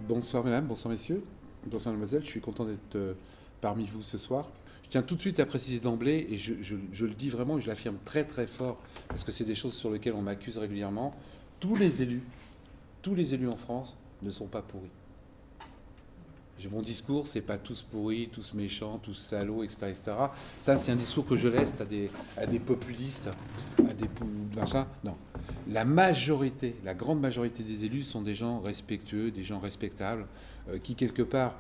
Bonsoir mesdames, bonsoir messieurs, bonsoir mademoiselle, je suis content d'être parmi vous ce soir. Je tiens tout de suite à préciser d'emblée, et je le dis vraiment et je l'affirme très très fort, parce que c'est des choses sur lesquelles on m'accuse régulièrement, tous les élus, tous les élus en France ne sont pas pourris. Mon discours, c'est pas tous pourris, tous méchants, tous salauds, etc. etc. Ça, c'est un discours que je laisse à des populistes, à des machin. Non. La majorité, la grande majorité des élus sont des gens respectueux, des gens respectables, qui quelque part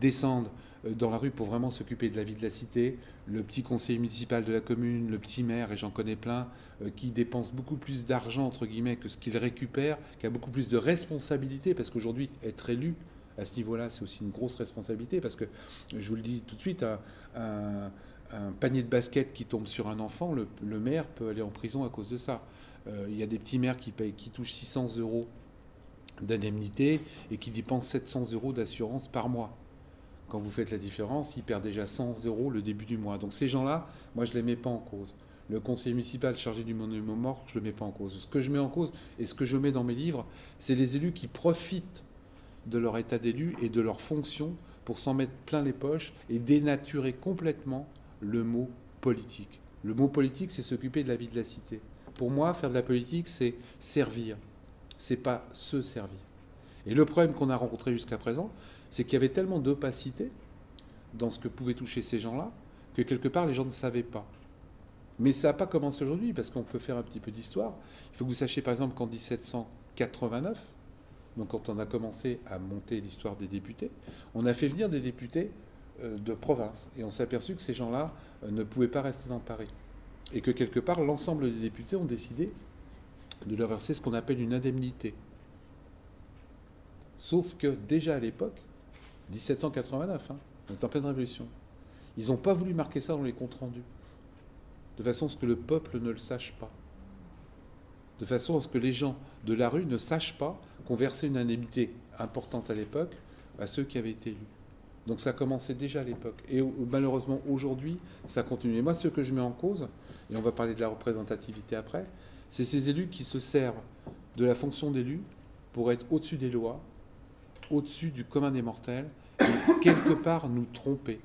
descendent dans la rue pour vraiment s'occuper de la vie de la cité. Le petit conseiller municipal de la commune, le petit maire, et j'en connais plein, qui dépensent beaucoup plus d'argent, entre guillemets, que ce qu'ils récupèrent, qui a beaucoup plus de responsabilités, parce qu'aujourd'hui, être élu, à ce niveau-là, c'est aussi une grosse responsabilité, parce que, je vous le dis tout de suite, un panier de basket qui tombe sur un enfant, le maire peut aller en prison à cause de ça. Il y a des petits maires qui touchent 600 euros d'indemnité et qui dépensent 700 euros d'assurance par mois. Quand vous faites la différence, ils perdent déjà 100 euros le début du mois. Donc ces gens-là, moi, je ne les mets pas en cause. Le conseiller municipal chargé du monument mort, je ne le mets pas en cause. Ce que je mets en cause, et ce que je mets dans mes livres, c'est les élus qui profitent de leur état d'élu et de leur fonction pour s'en mettre plein les poches et dénaturer complètement le mot politique. Le mot politique, c'est s'occuper de la vie de la cité. Pour moi, faire de la politique, c'est servir. C'est pas se servir. Et le problème qu'on a rencontré jusqu'à présent, c'est qu'il y avait tellement d'opacité dans ce que pouvaient toucher ces gens-là que quelque part les gens ne savaient pas. Mais ça n'a pas commencé aujourd'hui, parce qu'on peut faire un petit peu d'histoire. Il faut que vous sachiez par exemple qu'en 1789, donc quand on a commencé à monter l'histoire des députés, on a fait venir des députés de province. Et on s'est aperçu que ces gens-là ne pouvaient pas rester dans Paris. Et que quelque part, l'ensemble des députés ont décidé de leur verser ce qu'on appelle une indemnité. Sauf que déjà à l'époque, 1789, on est en pleine révolution, ils n'ont pas voulu marquer ça dans les comptes rendus. De façon à ce que le peuple ne le sache pas. De façon à ce que les gens de la rue ne sachent pas qu'on versait une indemnité importante à l'époque à ceux qui avaient été élus. Donc ça commençait déjà à l'époque. Et malheureusement, aujourd'hui, ça continue. Et moi, ce que je mets en cause, et on va parler de la représentativité après, c'est ces élus qui se servent de la fonction d'élu pour être au-dessus des lois, au-dessus du commun des mortels, et quelque part nous tromper.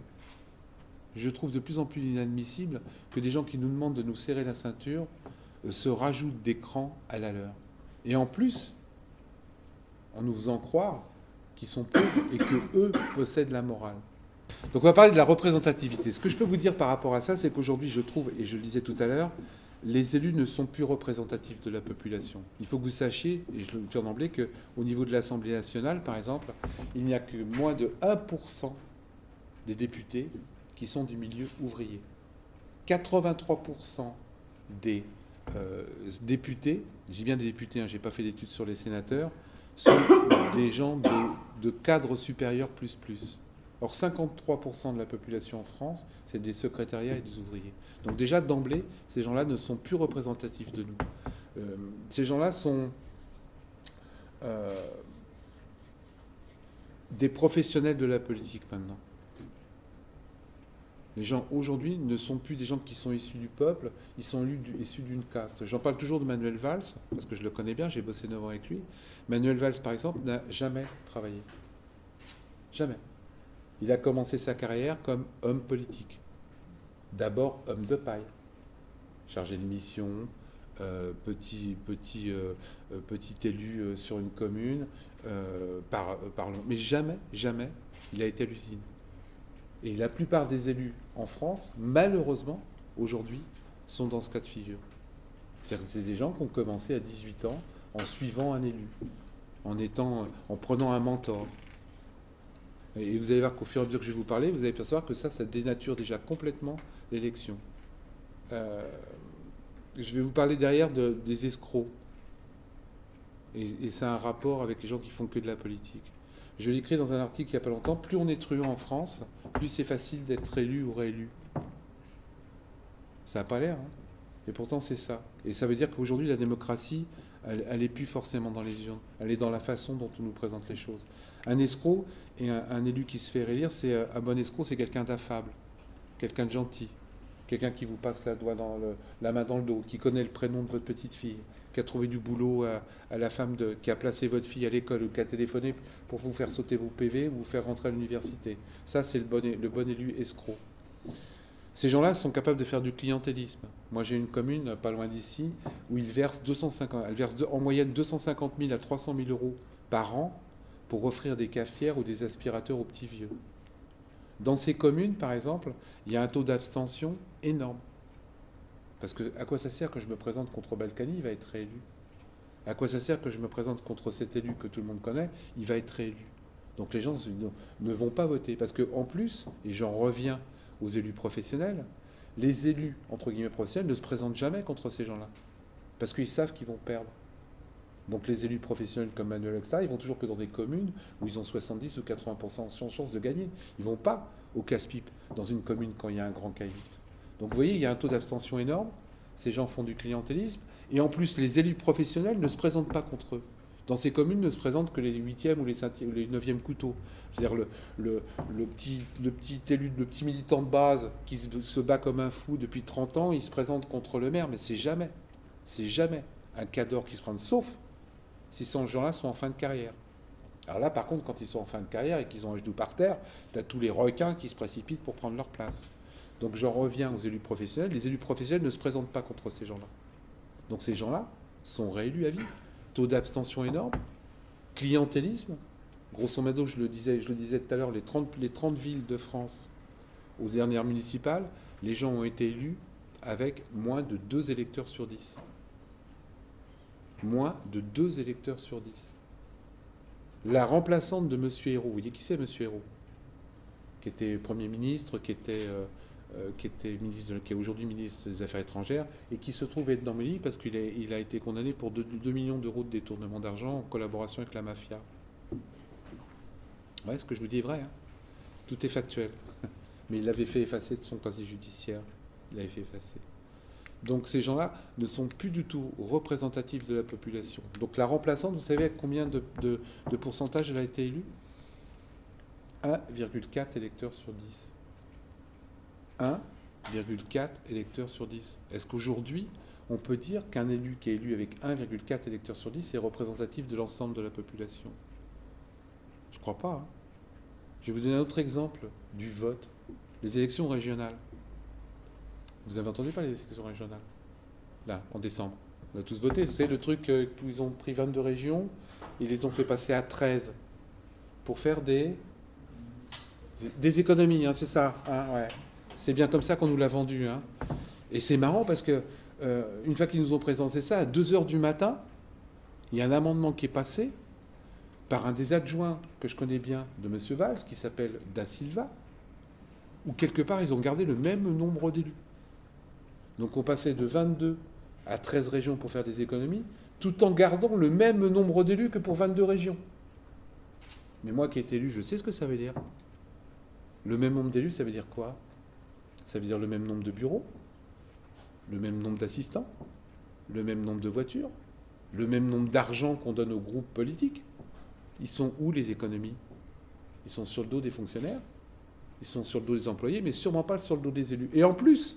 Je trouve de plus en plus inadmissible que des gens qui nous demandent de nous serrer la ceinture se rajoutent des crans à la leur. Et en plus, en nous faisant croire qu'ils sont pauvres et qu'eux possèdent la morale. Donc on va parler de la représentativité. Ce que je peux vous dire par rapport à ça, c'est qu'aujourd'hui, je trouve, et je le disais tout à l'heure, les élus ne sont plus représentatifs de la population. Il faut que vous sachiez, et je le dis d'emblée, qu'au niveau de l'Assemblée nationale, par exemple, il n'y a que moins de 1% des députés qui sont du milieu ouvrier. 83% des députés, j'ai bien des députés, je n'ai pas fait d'études sur les sénateurs, sont des gens de cadres supérieurs plus. Or, 53% de la population en France, c'est des secrétariats et des ouvriers. Donc déjà, d'emblée, ces gens-là ne sont plus représentatifs de nous. Ces gens-là sont des professionnels de la politique maintenant. Les gens aujourd'hui ne sont plus des gens qui sont issus du peuple, ils sont issus d'une caste. J'en parle toujours de Manuel Valls, parce que je le connais bien, j'ai bossé 9 ans avec lui. Manuel Valls, par exemple, n'a jamais travaillé. Jamais. Il a commencé sa carrière comme homme politique. D'abord homme de paille, chargé de mission, petit élu sur une commune, mais jamais il a été à l'usine. Et la plupart des élus en France, malheureusement, aujourd'hui, sont dans ce cas de figure. C'est-à-dire que c'est des gens qui ont commencé à 18 ans en suivant un élu, en prenant un mentor. Et vous allez voir qu'au fur et à mesure que je vais vous parler, vous allez percevoir que ça dénature déjà complètement l'élection. Je vais vous parler derrière des escrocs. Et ça a un rapport avec les gens qui font que de la politique. Je l'ai écrit dans un article il n'y a pas longtemps, plus on est truand en France, plus c'est facile d'être élu ou réélu. Ça n'a pas l'air, et pourtant c'est ça. Et ça veut dire qu'aujourd'hui la démocratie, elle n'est plus forcément dans les urnes, elle est dans la façon dont on nous présente les choses. Un escroc et un élu qui se fait réélire, un bon escroc, c'est quelqu'un d'affable, quelqu'un de gentil, quelqu'un qui vous passe la main dans le dos, qui connaît le prénom de votre petite fille, qui a trouvé du boulot à la femme qui a placé votre fille à l'école ou qui a téléphoné pour vous faire sauter vos PV ou vous faire rentrer à l'université. Ça, c'est le bon élu escroc. Ces gens-là sont capables de faire du clientélisme. Moi, j'ai une commune, pas loin d'ici, où elle verse en moyenne 250 000 à 300 000 euros par an pour offrir des cafetières ou des aspirateurs aux petits vieux. Dans ces communes, par exemple, il y a un taux d'abstention énorme. Parce que à quoi ça sert que je me présente contre Balkany, il va être réélu. À quoi ça sert que je me présente contre cet élu que tout le monde connaît, il va être réélu. Donc les gens ne vont pas voter. Parce qu'en plus, et j'en reviens aux élus professionnels, les élus, entre guillemets, professionnels ne se présentent jamais contre ces gens-là. Parce qu'ils savent qu'ils vont perdre. Donc les élus professionnels comme Manuel Axta, ils vont toujours que dans des communes où ils ont 70 ou 80% de chance de gagner. Ils ne vont pas au casse-pipe dans une commune quand il y a un grand caïd. Donc vous voyez, il y a un taux d'abstention énorme. Ces gens font du clientélisme. Et en plus, les élus professionnels ne se présentent pas contre eux. Dans ces communes ne se présentent que les 8e ou les 9e couteaux. C'est-à-dire le petit élu, le petit militant de base qui se bat comme un fou depuis 30 ans, il se présente contre le maire, mais c'est jamais un cadre qui se prend, sauf si ces gens-là sont en fin de carrière. Alors là, par contre, quand ils sont en fin de carrière et qu'ils ont un genou par terre, tu as tous les requins qui se précipitent pour prendre leur place. Donc j'en reviens aux élus professionnels. Les élus professionnels ne se présentent pas contre ces gens-là. Donc ces gens-là sont réélus à vie. Taux d'abstention énorme, clientélisme. Grosso modo, je le disais tout à l'heure, les 30 villes de France aux dernières municipales, les gens ont été élus avec moins de 2 électeurs sur 10. Moins de 2 électeurs sur 10. La remplaçante de M. Ayrault, vous voyez qui c'est M. Ayrault? Qui était Premier ministre, qui est aujourd'hui ministre des Affaires étrangères, et qui se trouve être dans le lit parce qu'il a été condamné pour 2 millions d'euros de détournement d'argent en collaboration avec la mafia. Ouais, ce que je vous dis est vrai. Hein. Tout est factuel. Mais il l'avait fait effacer de son casier judiciaire. Il l'avait fait effacer. Donc ces gens-là ne sont plus du tout représentatifs de la population. Donc la remplaçante, vous savez à combien de pourcentage elle a été élue? 1,4 électeurs sur 10. 1,4 électeurs sur 10. Est-ce qu'aujourd'hui, on peut dire qu'un élu qui est élu avec 1,4 électeurs sur 10 est représentatif de l'ensemble de la population? Je ne crois pas. Hein. Je vais vous donner un autre exemple du vote. Les élections régionales. Vous avez entendu parler des élections régionales? Là, en décembre. On a tous voté. Vous savez, le truc où ils ont pris 22 régions, ils les ont fait passer à 13 pour faire des économies, hein, c'est ça. Hein, ouais. C'est bien comme ça qu'on nous l'a vendu. Hein. Et c'est marrant parce que une fois qu'ils nous ont présenté ça, à 2h du matin, il y a un amendement qui est passé par un des adjoints que je connais bien de M. Valls, qui s'appelle Da Silva, où quelque part ils ont gardé le même nombre d'élus. Donc on passait de 22 à 13 régions pour faire des économies, tout en gardant le même nombre d'élus que pour 22 régions. Mais moi qui ai été élu, je sais ce que ça veut dire. Le même nombre d'élus, ça veut dire quoi? Ça veut dire le même nombre de bureaux, le même nombre d'assistants, le même nombre de voitures, le même nombre d'argent qu'on donne aux groupes politiques. Ils sont où les économies? Ils sont sur le dos des fonctionnaires, ils sont sur le dos des employés, mais sûrement pas sur le dos des élus. Et en plus,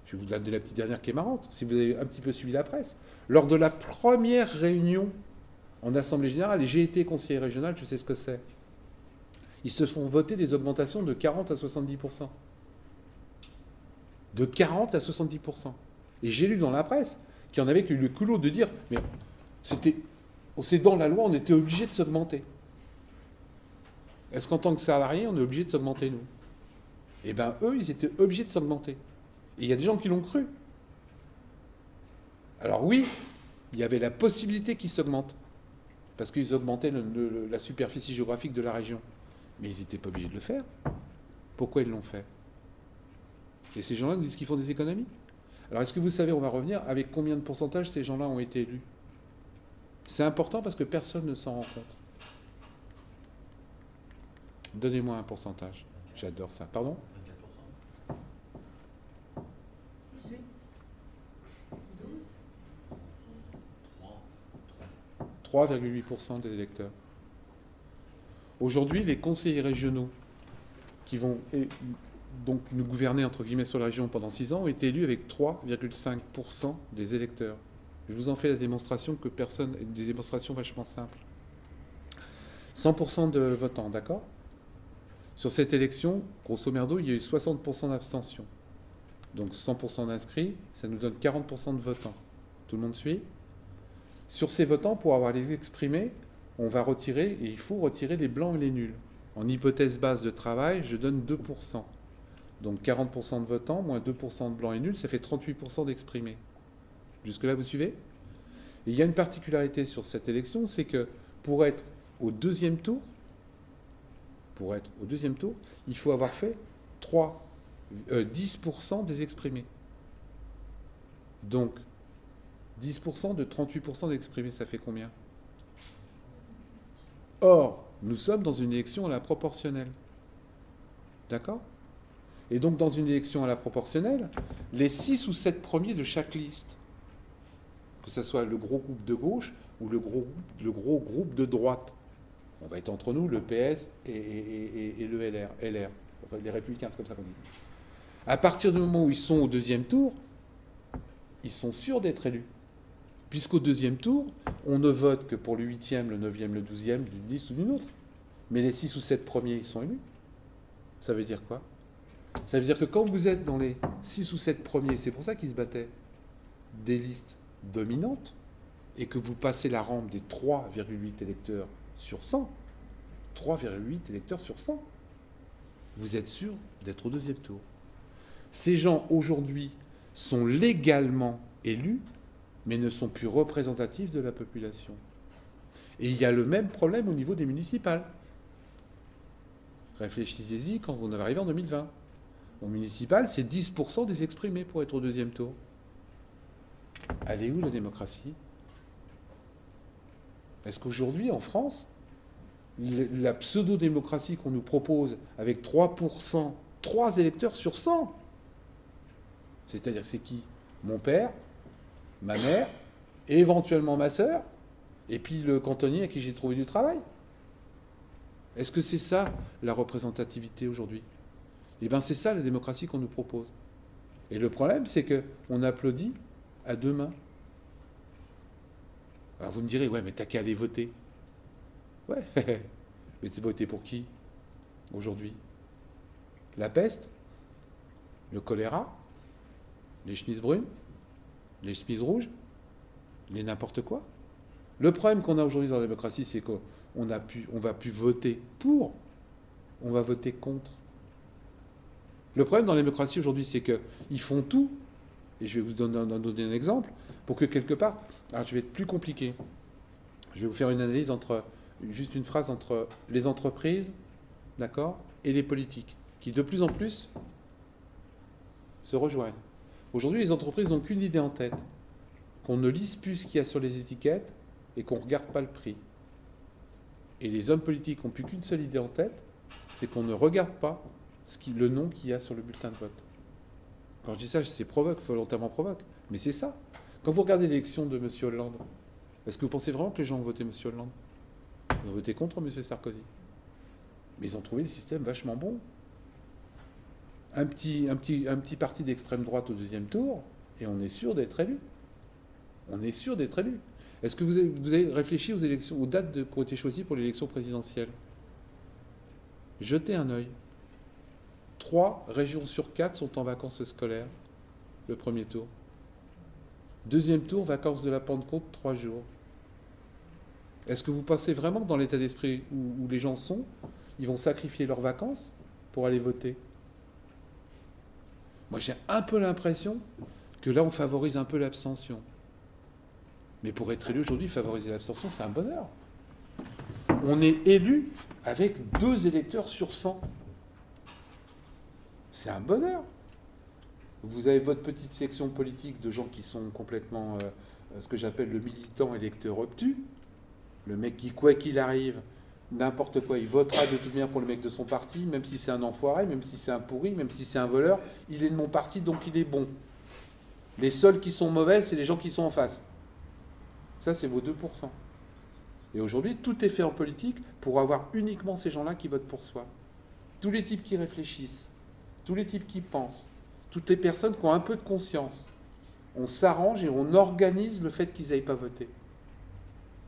je vais vous donner la petite dernière qui est marrante, si vous avez un petit peu suivi la presse, lors de la première réunion en Assemblée Générale, et j'ai été conseiller régional, je sais ce que c'est, ils se font voter des augmentations de 40 à 70%. De 40 à 70%. Et j'ai lu dans la presse qu'il y en avait qui eu le culot de dire, mais c'est dans la loi, on était obligé de s'augmenter. Est-ce qu'en tant que salarié, on est obligé de s'augmenter, nous? Eh bien, eux, ils étaient obligés de s'augmenter. Et il y a des gens qui l'ont cru. Alors oui, il y avait la possibilité qu'ils s'augmentent, parce qu'ils augmentaient la superficie géographique de la région. Mais ils n'étaient pas obligés de le faire. Pourquoi ils l'ont fait? Et ces gens-là nous disent qu'ils font des économies. Alors est-ce que vous savez, on va revenir, avec combien de pourcentage ces gens-là ont été élus? C'est important parce que personne ne s'en rend compte. Donnez-moi un pourcentage. J'adore ça. Pardon? 3,8% des électeurs. Aujourd'hui, les conseillers régionaux qui vont donc nous gouverner entre guillemets sur la région pendant 6 ans ont été élus avec 3,5% des électeurs. Je vous en fais la démonstration que personne, des démonstrations vachement simples. 100% de votants, d'accord? Sur cette élection, grosso merdo, il y a eu 60% d'abstention. Donc 100% d'inscrits, ça nous donne 40% de votants. Tout le monde suit? Sur ces votants, pour avoir les exprimés, on va retirer, et il faut retirer les blancs et les nuls. En hypothèse basse de travail, je donne 2%. Donc 40% de votants, moins 2% de blancs et nuls, ça fait 38% d'exprimés. Jusque-là, vous suivez? Et il y a une particularité sur cette élection, c'est que pour être au deuxième tour, il faut avoir fait 10% des exprimés. Donc, 10% de 38% d'exprimés, ça fait combien? Or, nous sommes dans une élection à la proportionnelle. D'accord? Et donc, dans une élection à la proportionnelle, les 6 ou 7 premiers de chaque liste, que ce soit le gros groupe de gauche ou le gros groupe de droite, on va être entre nous, le PS et le LR, les Républicains, c'est comme ça qu'on dit. À partir du moment où ils sont au deuxième tour, ils sont sûrs d'être élus. Puisqu'au deuxième tour, on ne vote que pour le 8e, le 9e, le 12e, d'une liste ou d'une autre. Mais les 6 ou 7 premiers, ils sont élus. Ça veut dire quoi? Ça veut dire que quand vous êtes dans les 6 ou 7 premiers, c'est pour ça qu'ils se battaient, des listes dominantes, et que vous passez la rampe des 3,8 électeurs sur 100, 3,8 électeurs sur 100, vous êtes sûr d'être au deuxième tour. Ces gens, aujourd'hui, sont légalement élus, mais ne sont plus représentatifs de la population. Et il y a le même problème au niveau des municipales. Réfléchissez-y quand on va arriver en 2020. Au municipal, c'est 10% des exprimés pour être au deuxième tour. Elle est où la démocratie? Est-ce qu'aujourd'hui, en France, la pseudo-démocratie qu'on nous propose avec 3%, 3 électeurs sur 100, c'est-à-dire c'est qui? Mon père, ma mère, et éventuellement ma sœur, et puis le cantonnier à qui j'ai trouvé du travail. Est-ce que c'est ça la représentativité aujourd'hui? Eh bien c'est ça la démocratie qu'on nous propose. Et le problème, c'est qu'on applaudit à deux mains. Alors vous me direz, ouais, mais t'as qu'à aller voter. Ouais, mais t'es voté pour qui aujourd'hui? La peste? Le choléra? Les chemises brunes? Les chemises rouges? Les n'importe quoi? Le problème qu'on a aujourd'hui dans la démocratie, c'est qu'on va plus voter pour, on va voter contre. Le problème dans la démocratie aujourd'hui, c'est qu'ils font tout, et je vais vous donner un exemple, pour que quelque part, alors je vais être plus compliqué, je vais vous faire une analyse juste une phrase entre les entreprises, d'accord, et les politiques, qui de plus en plus se rejoignent. Aujourd'hui, les entreprises n'ont qu'une idée en tête, qu'on ne lise plus ce qu'il y a sur les étiquettes et qu'on ne regarde pas le prix. Et les hommes politiques n'ont plus qu'une seule idée en tête, c'est qu'on ne regarde pas le nom qu'il y a sur le bulletin de vote. Quand je dis ça, c'est volontairement provoque, mais c'est ça. Quand vous regardez l'élection de M. Hollande, est-ce que vous pensez vraiment que les gens ont voté M. Hollande? Ils ont voté contre M. Sarkozy. Mais ils ont trouvé le système vachement bon. Un petit parti d'extrême droite au deuxième tour, et on est sûr d'être élu. On est sûr d'être élu. Est-ce que vous avez réfléchi aux dates qui ont été choisies pour l'élection présidentielle? Jetez un œil. 3 régions sur 4 sont en vacances scolaires, le premier tour. Deuxième tour, vacances de la Pentecôte, 3 jours. Est-ce que vous pensez vraiment que dans l'état d'esprit où les gens sont, ils vont sacrifier leurs vacances pour aller voter? Moi, j'ai un peu l'impression que là, on favorise un peu l'abstention. Mais pour être élu aujourd'hui, favoriser l'abstention, c'est un bonheur. On est élu avec 2 électeurs sur 100. C'est un bonheur. Vous avez votre petite section politique de gens qui sont complètement ce que j'appelle le militant électeur obtus. Le mec qui, quoi qu'il arrive, n'importe quoi, il votera de toute manière pour le mec de son parti, même si c'est un enfoiré, même si c'est un pourri, même si c'est un voleur, il est de mon parti, donc il est bon. Les seuls qui sont mauvais, c'est les gens qui sont en face. Ça, c'est vos 2%. Et aujourd'hui, tout est fait en politique pour avoir uniquement ces gens-là qui votent pour soi. Tous les types qui réfléchissent, tous les types qui pensent, toutes les personnes qui ont un peu de conscience, on s'arrange et on organise le fait qu'ils n'aillent pas voter.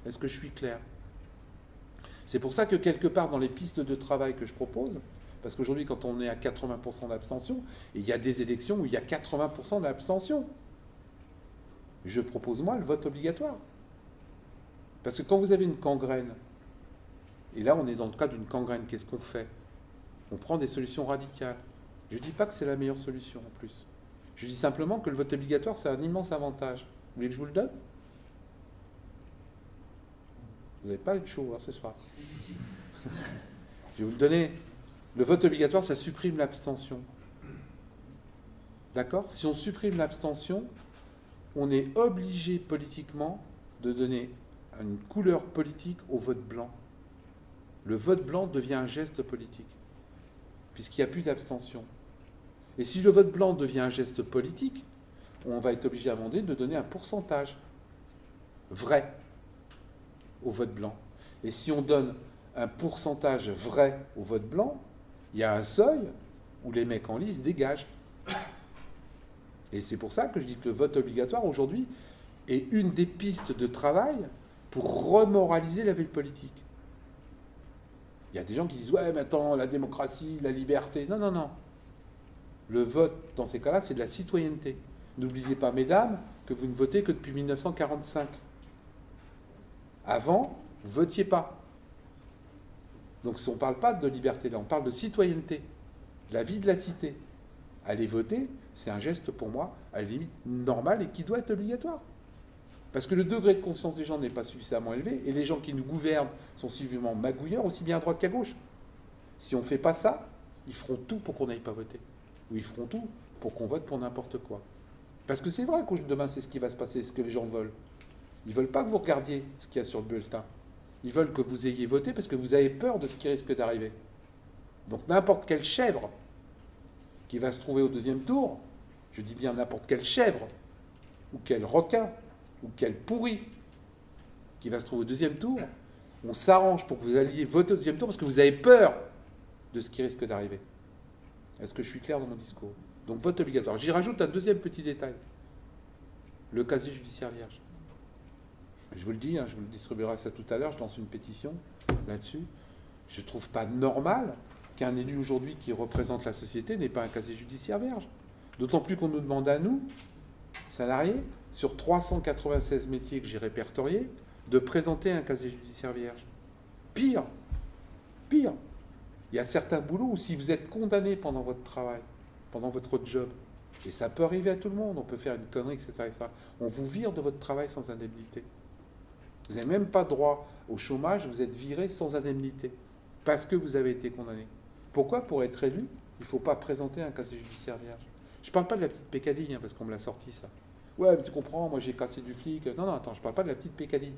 Est-ce que je suis clair? C'est pour ça que quelque part dans les pistes de travail que je propose, parce qu'aujourd'hui quand on est à 80% d'abstention, il y a des élections où il y a 80% d'abstention, je propose moi le vote obligatoire. Parce que quand vous avez une gangrène, et là on est dans le cas d'une gangrène, qu'est-ce qu'on fait? On prend des solutions radicales. Je ne dis pas que c'est la meilleure solution en plus. Je dis simplement que le vote obligatoire c'est un immense avantage. Vous voulez que je vous le donne? Vous n'avez pas eu de chaud ce soir. Je vais vous le donner. Le vote obligatoire, ça supprime l'abstention. D'accord? Si on supprime l'abstention, on est obligé politiquement de donner une couleur politique au vote blanc. Le vote blanc devient un geste politique, puisqu'il n'y a plus d'abstention. Et si le vote blanc devient un geste politique, on va être obligé à demander de donner un pourcentage vrai au vote blanc. Et si on donne un pourcentage vrai au vote blanc, il y a un seuil où les mecs en lice dégagent. Et c'est pour ça que je dis que le vote obligatoire, aujourd'hui, est une des pistes de travail pour remoraliser la vie politique. Il y a des gens qui disent « Ouais, mais attends, la démocratie, la liberté... » Non, non, non. Le vote, dans ces cas-là, c'est de la citoyenneté. N'oubliez pas, mesdames, que vous ne votez que depuis 1945. Avant, vous ne votiez pas. Donc on ne parle pas de liberté, là, on parle de citoyenneté, de la vie de la cité. Aller voter, c'est un geste pour moi, à la limite, normal et qui doit être obligatoire. Parce que le degré de conscience des gens n'est pas suffisamment élevé, et les gens qui nous gouvernent sont suffisamment magouilleurs, aussi bien à droite qu'à gauche. Si on ne fait pas ça, ils feront tout pour qu'on n'aille pas voter. Ou ils feront tout pour qu'on vote pour n'importe quoi. Parce que c'est vrai que demain, c'est ce qui va se passer, ce que les gens veulent. Ils ne veulent pas que vous regardiez ce qu'il y a sur le bulletin. Ils veulent que vous ayez voté parce que vous avez peur de ce qui risque d'arriver. Donc n'importe quelle chèvre qui va se trouver au deuxième tour, je dis bien n'importe quelle chèvre, ou quel requin, ou quel pourri qui va se trouver au deuxième tour, on s'arrange pour que vous alliez voter au deuxième tour parce que vous avez peur de ce qui risque d'arriver. Est-ce que je suis clair dans mon discours? Donc vote obligatoire. J'y rajoute un deuxième petit détail. Le casier judiciaire vierge. Je vous le dis, je vous le distribuerai ça tout à l'heure, je lance une pétition là-dessus. Je ne trouve pas normal qu'un élu aujourd'hui qui représente la société n'ait pas un casier judiciaire vierge. D'autant plus qu'on nous demande à nous, salariés, sur 396 métiers que j'ai répertoriés, de présenter un casier judiciaire vierge. Pire, il y a certains boulots où si vous êtes condamné pendant votre travail, pendant votre job, et ça peut arriver à tout le monde, on peut faire une connerie, etc., etc., on vous vire de votre travail sans indemnité. Vous n'avez même pas droit au chômage, vous êtes viré sans indemnité, parce que vous avez été condamné. Pourquoi? Pour être élu, il ne faut pas présenter un casier judiciaire vierge. Je ne parle pas de la petite pécadille, parce qu'on me l'a sorti, ça. Ouais, mais tu comprends, moi j'ai cassé du flic. Non, non, attends, je ne parle pas de la petite pécadille.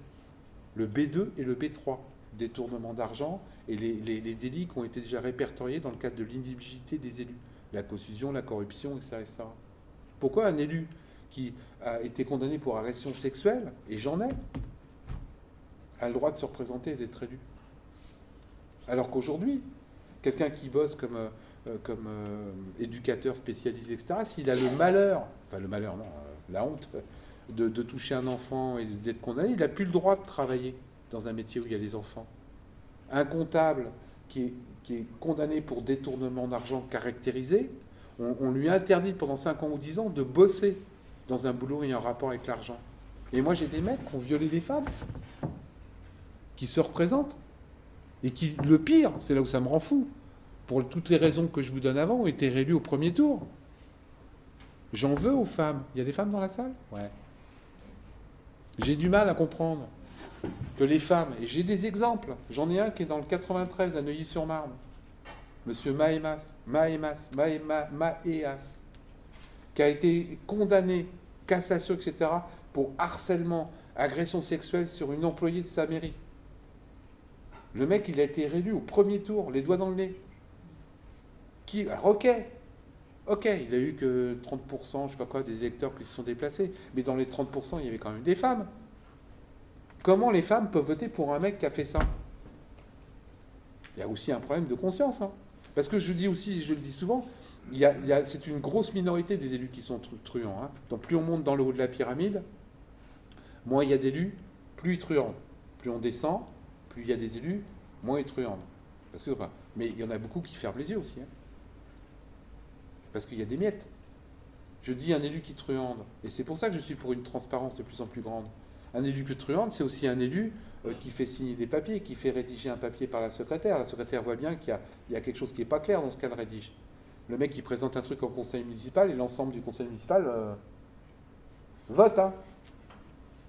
Le B2 et le B3, détournement d'argent, et les délits qui ont été déjà répertoriés dans le cadre de l'inéligibilité des élus. La caution, la corruption, etc., etc. Pourquoi un élu qui a été condamné pour agression sexuelle, et j'en ai, a le droit de se représenter et d'être élu? Alors qu'aujourd'hui, quelqu'un qui bosse comme éducateur spécialisé, etc., s'il a le malheur, non, la honte, de toucher un enfant et d'être condamné, il n'a plus le droit de travailler dans un métier où il y a des enfants. Un comptable qui est condamné pour détournement d'argent caractérisé, on lui interdit pendant 5 ans ou 10 ans de bosser dans un boulot ayant rapport avec l'argent. Et moi, j'ai des mecs qui ont violé des femmes, qui se représentent, et qui, le pire, c'est là où ça me rend fou, pour toutes les raisons que je vous donne avant, ont été réélus au premier tour. J'en veux aux femmes. Il y a des femmes dans la salle? Ouais. J'ai du mal à comprendre que les femmes, et j'ai des exemples, j'en ai un qui est dans le 93 à Neuilly-sur-Marne, monsieur Mahéas, qui a été condamné, cassation, etc., pour harcèlement, agression sexuelle sur une employée de sa mairie. Le mec, il a été réélu au premier tour, les doigts dans le nez. Alors, ok, il a eu que 30%, je sais pas quoi, des électeurs qui se sont déplacés, mais dans les 30%, il y avait quand même des femmes. Comment les femmes peuvent voter pour un mec qui a fait ça? Il y a aussi un problème de conscience. Parce que je dis aussi, je le dis souvent, c'est une grosse minorité des élus qui sont truands. Hein. Donc plus on monte dans le haut de la pyramide, moins il y a d'élus, plus ils truandent. Plus on descend, plus il y a des élus, moins ils truandent. Mais il y en a beaucoup qui ferment les yeux aussi. Hein. Parce qu'il y a des miettes. Je dis un élu qui truande. Et c'est pour ça que je suis pour une transparence de plus en plus grande. Un élu qui truande, c'est aussi un élu qui fait signer des papiers, qui fait rédiger un papier par la secrétaire. La secrétaire voit bien qu'il y a quelque chose qui n'est pas clair dans ce qu'elle rédige. Le mec qui présente un truc au conseil municipal et l'ensemble du conseil municipal vote, hein,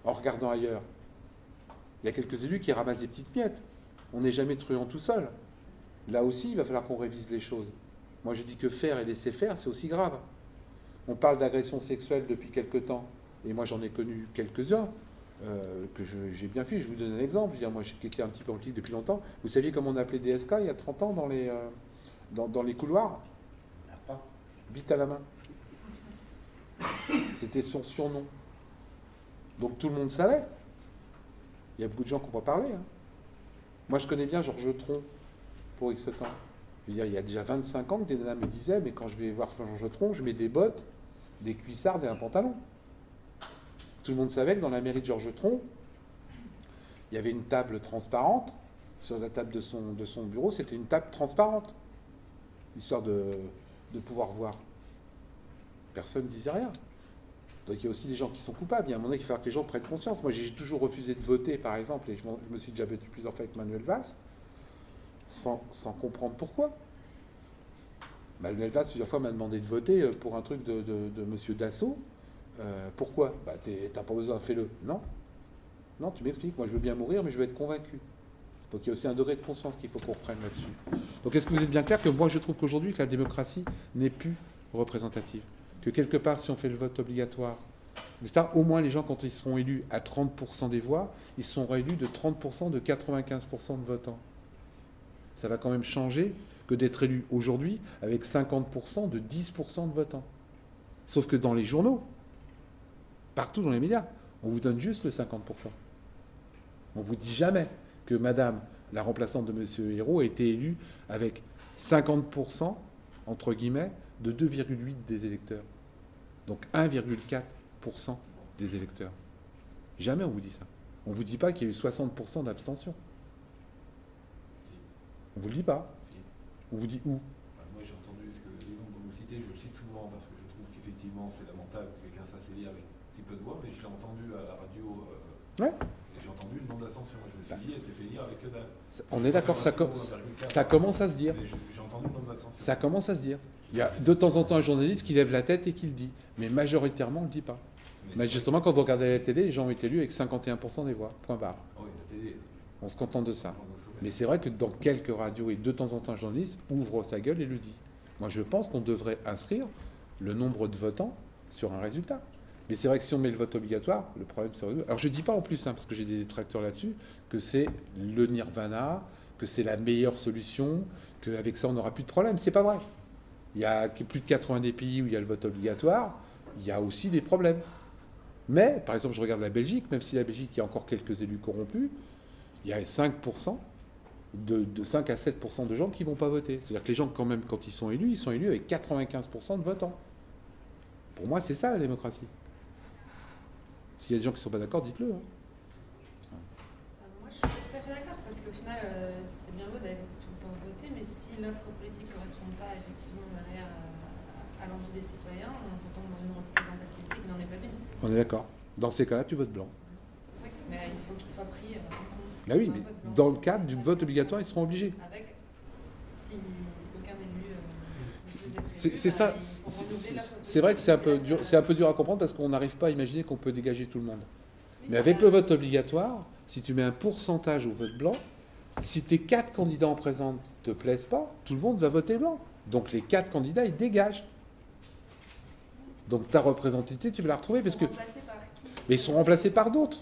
en regardant ailleurs. Il y a quelques élus qui ramassent des petites miettes. On n'est jamais truand tout seul. Là aussi, il va falloir qu'on révise les choses. Moi, je dis que faire et laisser faire, c'est aussi grave. On parle d'agression sexuelle depuis quelque temps, et moi j'en ai connu quelques-uns que j'ai bien fait. Je vous donne un exemple. Moi, qui étais un petit peu en politique depuis longtemps, vous saviez comment on appelait DSK il y a 30 ans dans les couloirs? Bite à la main. C'était son surnom. Donc tout le monde savait. Il y a beaucoup de gens qui n'ont pas parlé. Hein. Moi, je connais bien Georges Tron pour X temps. Je veux dire, il y a déjà 25 ans que des nanas me disaient, mais quand je vais voir Georges Tron, je mets des bottes, des cuissardes et un pantalon. Tout le monde savait que dans la mairie de Georges Tron, il y avait une table transparente. Sur la table de son bureau, c'était une table transparente. Histoire de pouvoir voir. Personne ne disait rien. Donc il y a aussi des gens qui sont coupables. Il y a un moment donné qu'il faut que les gens prennent conscience. Moi, j'ai toujours refusé de voter, par exemple, et je me suis déjà battu plusieurs fois avec Manuel Valls, sans comprendre pourquoi. Manuel Valls, plusieurs fois, m'a demandé de voter pour un truc de monsieur Dassault. Pourquoi? T'as pas besoin, fais-le. Non. Non, tu m'expliques. Moi, je veux bien mourir, mais je veux être convaincu. Donc il y a aussi un degré de conscience qu'il faut qu'on reprenne là-dessus. Donc est-ce que vous êtes bien clair que moi, je trouve qu'aujourd'hui, que la démocratie n'est plus représentative? Que quelque part, si on fait le vote obligatoire, au moins les gens, quand ils seront élus à 30% des voix, ils seront élus de 30% de 95% de votants. Ça va quand même changer que d'être élu aujourd'hui avec 50% de 10% de votants. Sauf que dans les journaux, partout dans les médias, on vous donne juste le 50%. On ne vous dit jamais que madame, la remplaçante de monsieur Hérault, a été élue avec 50%, entre guillemets, de 2,8 des électeurs. Donc 1,4% des électeurs. Jamais on vous dit ça. On ne vous dit pas qu'il y a eu 60% d'abstention. On ne vous le dit pas. On vous dit où? Moi j'ai entendu l'exemple que vous citez, je le cite souvent parce que je trouve qu'effectivement c'est lamentable que quelqu'un se fasse élire avec un petit peu de voix, mais je l'ai entendu à la radio ouais. Et j'ai entendu le nom d'abstention. Je me suis dit, elle s'est fait élire avec que dalle. On est d'accord, ça commence à se dire. J'ai entendu le nom d'abstention. Ça commence à se dire. Il y a de temps en temps un journaliste qui lève la tête et qui le dit. Mais majoritairement, on ne le dit pas. Mais justement, quand vous regardez la télé, les gens ont été élus avec 51% des voix. Point barre. Oui, la télé. On se contente de ça. Mais c'est vrai que dans quelques radios, et de temps en temps, un journaliste ouvre sa gueule et le dit. Moi, je pense qu'on devrait inscrire le nombre de votants sur un résultat. Mais c'est vrai que si on met le vote obligatoire, le problème c'est... Alors je ne dis pas en plus, parce que j'ai des détracteurs là-dessus, que c'est le nirvana, que c'est la meilleure solution, qu'avec ça on n'aura plus de problème. C'est pas vrai. Il y a plus de 90 pays où il y a le vote obligatoire, il y a aussi des problèmes. Mais, par exemple, je regarde la Belgique, même si la Belgique, il y a encore quelques élus corrompus, il y a 5%, de 5 à 7% de gens qui ne vont pas voter. C'est-à-dire que les gens, quand même, quand ils sont élus avec 95% de votants. Pour moi, c'est ça la démocratie. S'il y a des gens qui ne sont pas d'accord, dites-le. Moi, je suis tout à fait d'accord, parce qu'au final, c'est bien beau d'aller tout le temps voter, mais si l'offre politique ne correspond pas effectivement derrière à l'envie des citoyens, on tombe dans une représentativité qui n'en est pas une. On est d'accord. Dans ces cas-là, tu votes blanc. Oui, mais il faut qu'il soit pris en compte. Bah oui, mais dans le cadre du vote obligatoire, ils seront obligés. Avec, si aucun élu c'est ça. C'est vrai que c'est un peu dur à comprendre parce qu'on n'arrive pas à imaginer qu'on peut dégager tout le monde. Mais avec le vote obligatoire, si tu mets un pourcentage au vote blanc, si tes 4 candidats en présent ne te plaisent pas, tout le monde va voter blanc. Donc les 4 candidats, ils dégagent. Donc ta représentativité, tu vas la retrouver parce que... Mais ils sont remplacés par d'autres.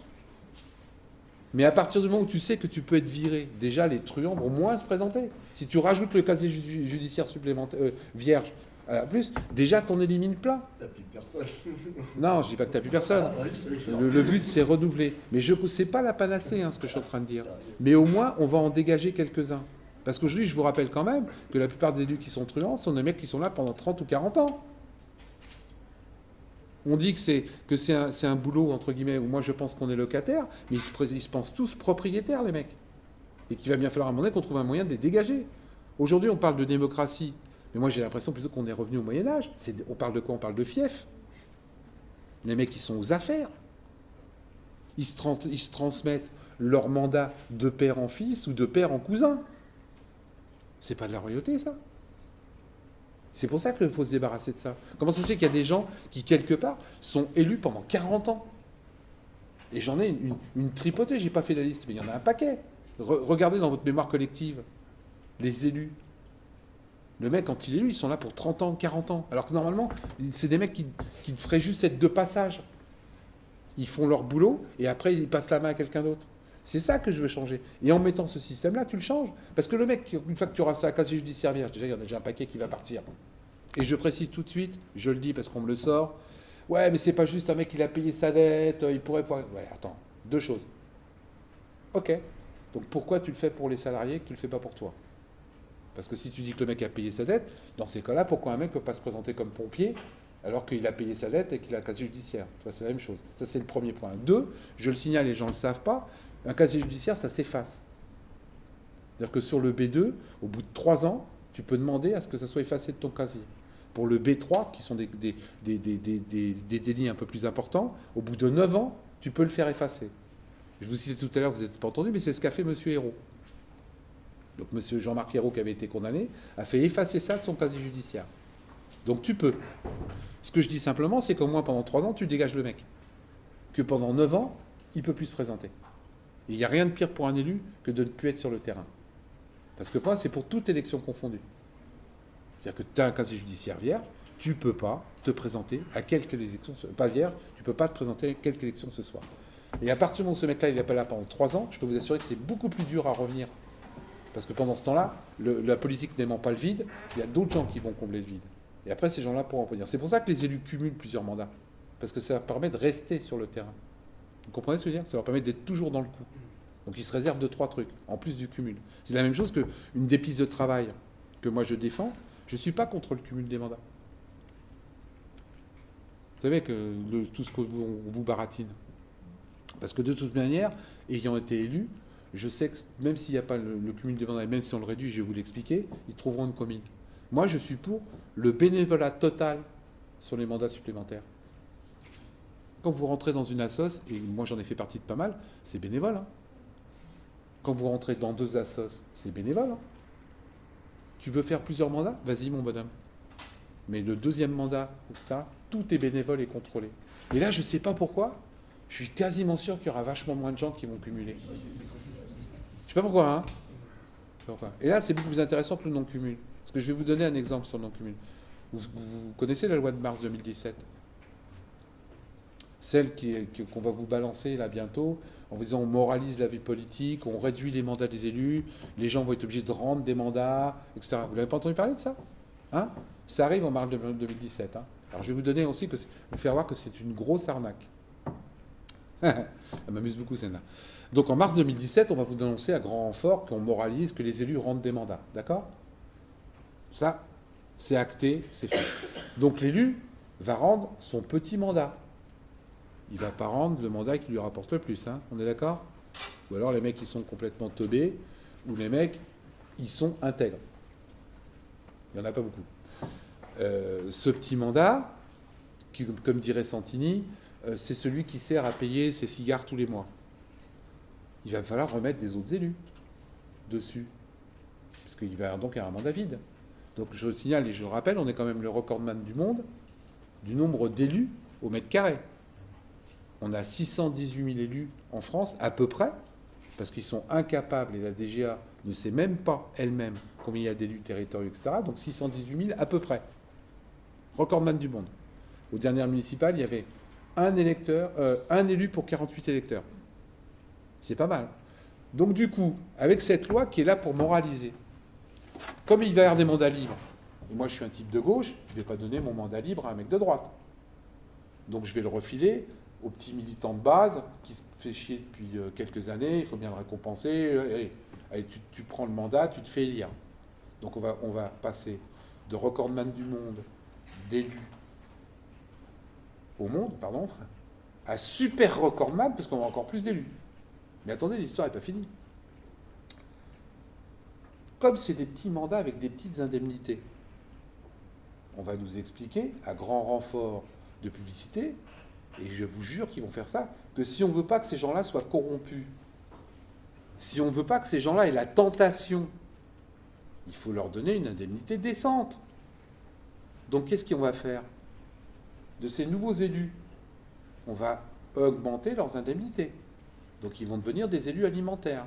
Mais à partir du moment où tu sais que tu peux être viré, déjà les truands vont moins se présenter. Si tu rajoutes le casier judiciaire supplémentaire vierge à la plus, déjà t'en élimines plein. T'as plus personne. Non, je dis pas que t'as plus personne. Le but c'est renouveler. Mais c'est pas la panacée ce que je suis en train de dire. Mais au moins on va en dégager quelques-uns. Parce qu'aujourd'hui, je vous rappelle quand même que la plupart des élus qui sont truands sont des mecs qui sont là pendant 30 ou 40 ans. On dit que c'est un boulot, entre guillemets, où moi je pense qu'on est locataire, mais ils se pensent tous propriétaires, les mecs. Et qu'il va bien falloir à un moment donné qu'on trouve un moyen de les dégager. Aujourd'hui, on parle de démocratie. Mais moi, j'ai l'impression plutôt qu'on est revenu au Moyen-Âge. On parle de quoi? On parle de fief. Les mecs, ils sont aux affaires. Ils se transmettent leur mandat de père en fils ou de père en cousin. C'est pas de la royauté, ça. C'est pour ça qu'il faut se débarrasser de ça. Comment ça se fait qu'il y a des gens qui, quelque part, sont élus pendant 40 ans? Et j'en ai une tripotée, j'ai pas fait la liste, mais il y en a un paquet. Regardez dans votre mémoire collective, les élus. Le mec, quand il est élu, ils sont là pour 30 ans, 40 ans. Alors que normalement, c'est des mecs qui devraient juste être de passage. Ils font leur boulot, et après, ils passent la main à quelqu'un d'autre. C'est ça que je veux changer. Et en mettant ce système-là, tu le changes. Parce que le mec, une fois que tu auras ça à casier judiciaire vierge, déjà, il y en a déjà un paquet qui va partir. Et je précise tout de suite, je le dis parce qu'on me le sort, ouais, mais c'est pas juste un mec qui a payé sa dette, il pourrait pouvoir... Ouais, attends, deux choses. Ok. Donc pourquoi tu le fais pour les salariés que tu le fais pas pour toi? Parce que si tu dis que le mec a payé sa dette, dans ces cas-là, pourquoi un mec ne peut pas se présenter comme pompier alors qu'il a payé sa dette et qu'il a un casier judiciaire? Tu vois, c'est la même chose. Ça, c'est le premier point. Deux, je le signale, les gens ne le savent pas, un casier judiciaire, ça s'efface. C'est-à-dire que sur le B2, au bout de 3 ans, tu peux demander à ce que ça soit effacé de ton casier. Pour le B3, qui sont des délits un peu plus importants, au bout de 9 ans, tu peux le faire effacer. Je vous citais tout à l'heure, vous n'avez pas entendu, mais c'est ce qu'a fait M. Hérault. Donc M. Jean-Marc Hérault, qui avait été condamné, a fait effacer ça de son casier judiciaire. Donc tu peux. Ce que je dis simplement, c'est qu'au moins pendant 3 ans, tu dégages le mec. Que pendant 9 ans, il ne peut plus se présenter. Et il n'y a rien de pire pour un élu que de ne plus être sur le terrain. Parce que c'est pour toute élection confondue. C'est-à-dire que tu as un casier judiciaire vierge, tu ne peux pas te présenter à quelque élection, pas vierge, tu ne peux pas te présenter à quelque élection ce soir. Et à partir du moment où ce mec-là, il n'est pas là pendant 3 ans, je peux vous assurer que c'est beaucoup plus dur à revenir. Parce que pendant ce temps-là, la politique n'aimant pas le vide, il y a d'autres gens qui vont combler le vide. Et après, ces gens-là pourront revenir. C'est pour ça que les élus cumulent plusieurs mandats. Parce que ça leur permet de rester sur le terrain. Vous comprenez ce que je veux dire? Ça leur permet d'être toujours dans le coup. Donc ils se réservent 2-3 trucs, en plus du cumul. C'est la même chose qu'une des pistes de travail que moi je défends. Je ne suis pas contre le cumul des mandats. Vous savez que tout ce qu'on vous baratine. Parce que de toute manière, ayant été élu, je sais que même s'il n'y a pas le cumul des mandats, et même si on le réduit, je vais vous l'expliquer, ils trouveront une commune. Moi, je suis pour le bénévolat total sur les mandats supplémentaires. Quand vous rentrez dans une assoce, et moi j'en ai fait partie de pas mal, c'est bénévole. Hein. Quand vous rentrez dans 2 assos, c'est bénévole. Hein. Tu veux faire plusieurs mandats? Vas-y, mon bonhomme. Mais le 2e mandat, etc., tout est bénévole et contrôlé. Et là, je ne sais pas pourquoi, je suis quasiment sûr qu'il y aura vachement moins de gens qui vont cumuler. Je ne sais pas pourquoi, hein. Et là, c'est beaucoup plus intéressant que le non-cumul. Parce que je vais vous donner un exemple sur le non-cumul. Vous connaissez la loi de mars 2017? Celle qu'on va vous balancer là bientôt, en vous disant on moralise la vie politique, on réduit les mandats des élus, les gens vont être obligés de rendre des mandats, etc. Vous n'avez pas entendu parler de ça? Hein? Ça arrive en mars 2017. Hein. Alors je vais vous donner aussi, vous faire voir que c'est une grosse arnaque. Elle m'amuse beaucoup celle-là. Donc en mars 2017, on va vous dénoncer à grand renfort qu'on moralise, que les élus rendent des mandats. D'accord? Ça, c'est acté, c'est fait. Donc l'élu va rendre son petit mandat. Il ne va pas rendre le mandat qui lui rapporte le plus. Hein. On est d'accord? Ou alors les mecs, ils sont complètement teubés, ou les mecs, ils sont intègres. Il n'y en a pas beaucoup. Ce petit mandat, qui, comme dirait Santini, c'est celui qui sert à payer ses cigares tous les mois. Il va falloir remettre des autres élus dessus. Parce qu'il va donc y avoir un mandat vide. Donc je le signale et je le rappelle, on est quand même le recordman du monde du nombre d'élus au mètre carré. On a 618 000 élus en France, à peu près, parce qu'ils sont incapables, et la DGA ne sait même pas elle-même combien il y a d'élus territoriaux, etc. Donc 618 000 à peu près. Recordman du monde. Aux dernières municipales, il y avait un élu pour 48 électeurs. C'est pas mal. Donc du coup, avec cette loi qui est là pour moraliser, comme il va y avoir des mandats libres, et moi je suis un type de gauche, je ne vais pas donner mon mandat libre à un mec de droite. Donc je vais le refiler au petit militant de base qui se fait chier depuis quelques années, il faut bien le récompenser. Allez, tu prends le mandat, tu te fais élire. Donc on va passer de recordman du monde, d'élu au monde, pardon, à super recordman, parce qu'on a encore plus d'élus. Mais attendez, l'histoire n'est pas finie. Comme c'est des petits mandats avec des petites indemnités, on va nous expliquer, à grand renfort de publicité, et je vous jure qu'ils vont faire ça, que si on ne veut pas que ces gens-là soient corrompus, si on ne veut pas que ces gens-là aient la tentation, il faut leur donner une indemnité décente. Donc qu'est-ce qu'on va faire? De ces nouveaux élus, on va augmenter leurs indemnités. Donc ils vont devenir des élus alimentaires,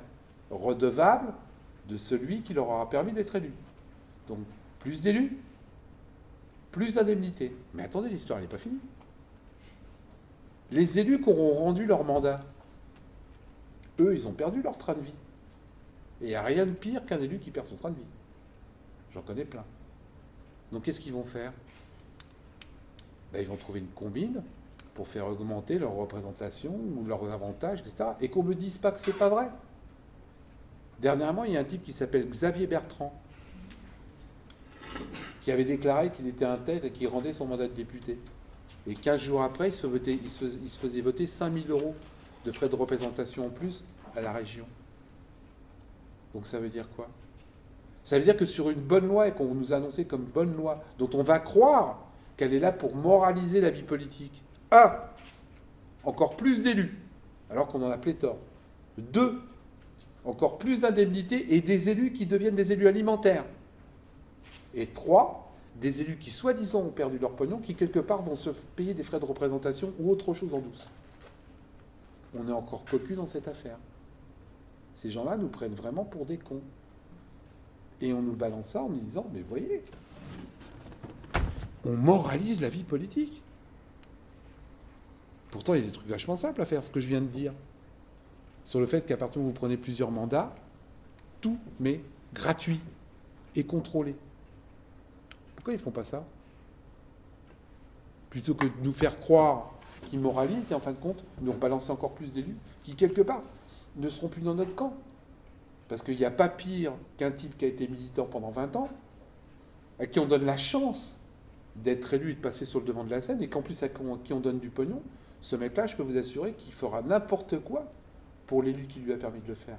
redevables de celui qui leur aura permis d'être élu. Donc plus d'élus, plus d'indemnités. Mais attendez, l'histoire n'est pas finie. Les élus qui auront rendu leur mandat, eux, ils ont perdu leur train de vie. Et il n'y a rien de pire qu'un élu qui perd son train de vie. J'en connais plein. Donc qu'est-ce qu'ils vont faire? Ils vont trouver une combine pour faire augmenter leur représentation ou leurs avantages, etc. Et qu'on ne me dise pas que c'est pas vrai. Dernièrement, il y a un type qui s'appelle Xavier Bertrand, qui avait déclaré qu'il était intègre et qu'il rendait son mandat de député. Et 15 jours après, il se faisait voter 5 000 € de frais de représentation en plus à la région. Donc ça veut dire quoi? Ça veut dire que sur une bonne loi, et qu'on nous a annoncé comme bonne loi, dont on va croire qu'elle est là pour moraliser la vie politique, 1. Encore plus d'élus, alors qu'on en a pléthore. 2. Encore plus d'indemnités et des élus qui deviennent des élus alimentaires. Et 3. Des élus qui, soi-disant, ont perdu leur pognon, qui, quelque part, vont se payer des frais de représentation ou autre chose en douce. On est encore cocu dans cette affaire. Ces gens-là nous prennent vraiment pour des cons. Et on nous balance ça en nous disant, mais voyez, on moralise la vie politique. Pourtant, il y a des trucs vachement simples à faire, ce que je viens de dire. Sur le fait qu'à partir où vous prenez plusieurs mandats, tout mais gratuit et contrôlé. Pourquoi ils ne font pas ça? Plutôt que de nous faire croire qu'ils moralisent et en fin de compte, nous rebalancer encore plus d'élus qui, quelque part, ne seront plus dans notre camp. Parce qu'il n'y a pas pire qu'un type qui a été militant pendant 20 ans, à qui on donne la chance d'être élu et de passer sur le devant de la scène, et qu'en plus à qui on donne du pognon, ce mec-là, je peux vous assurer qu'il fera n'importe quoi pour l'élu qui lui a permis de le faire.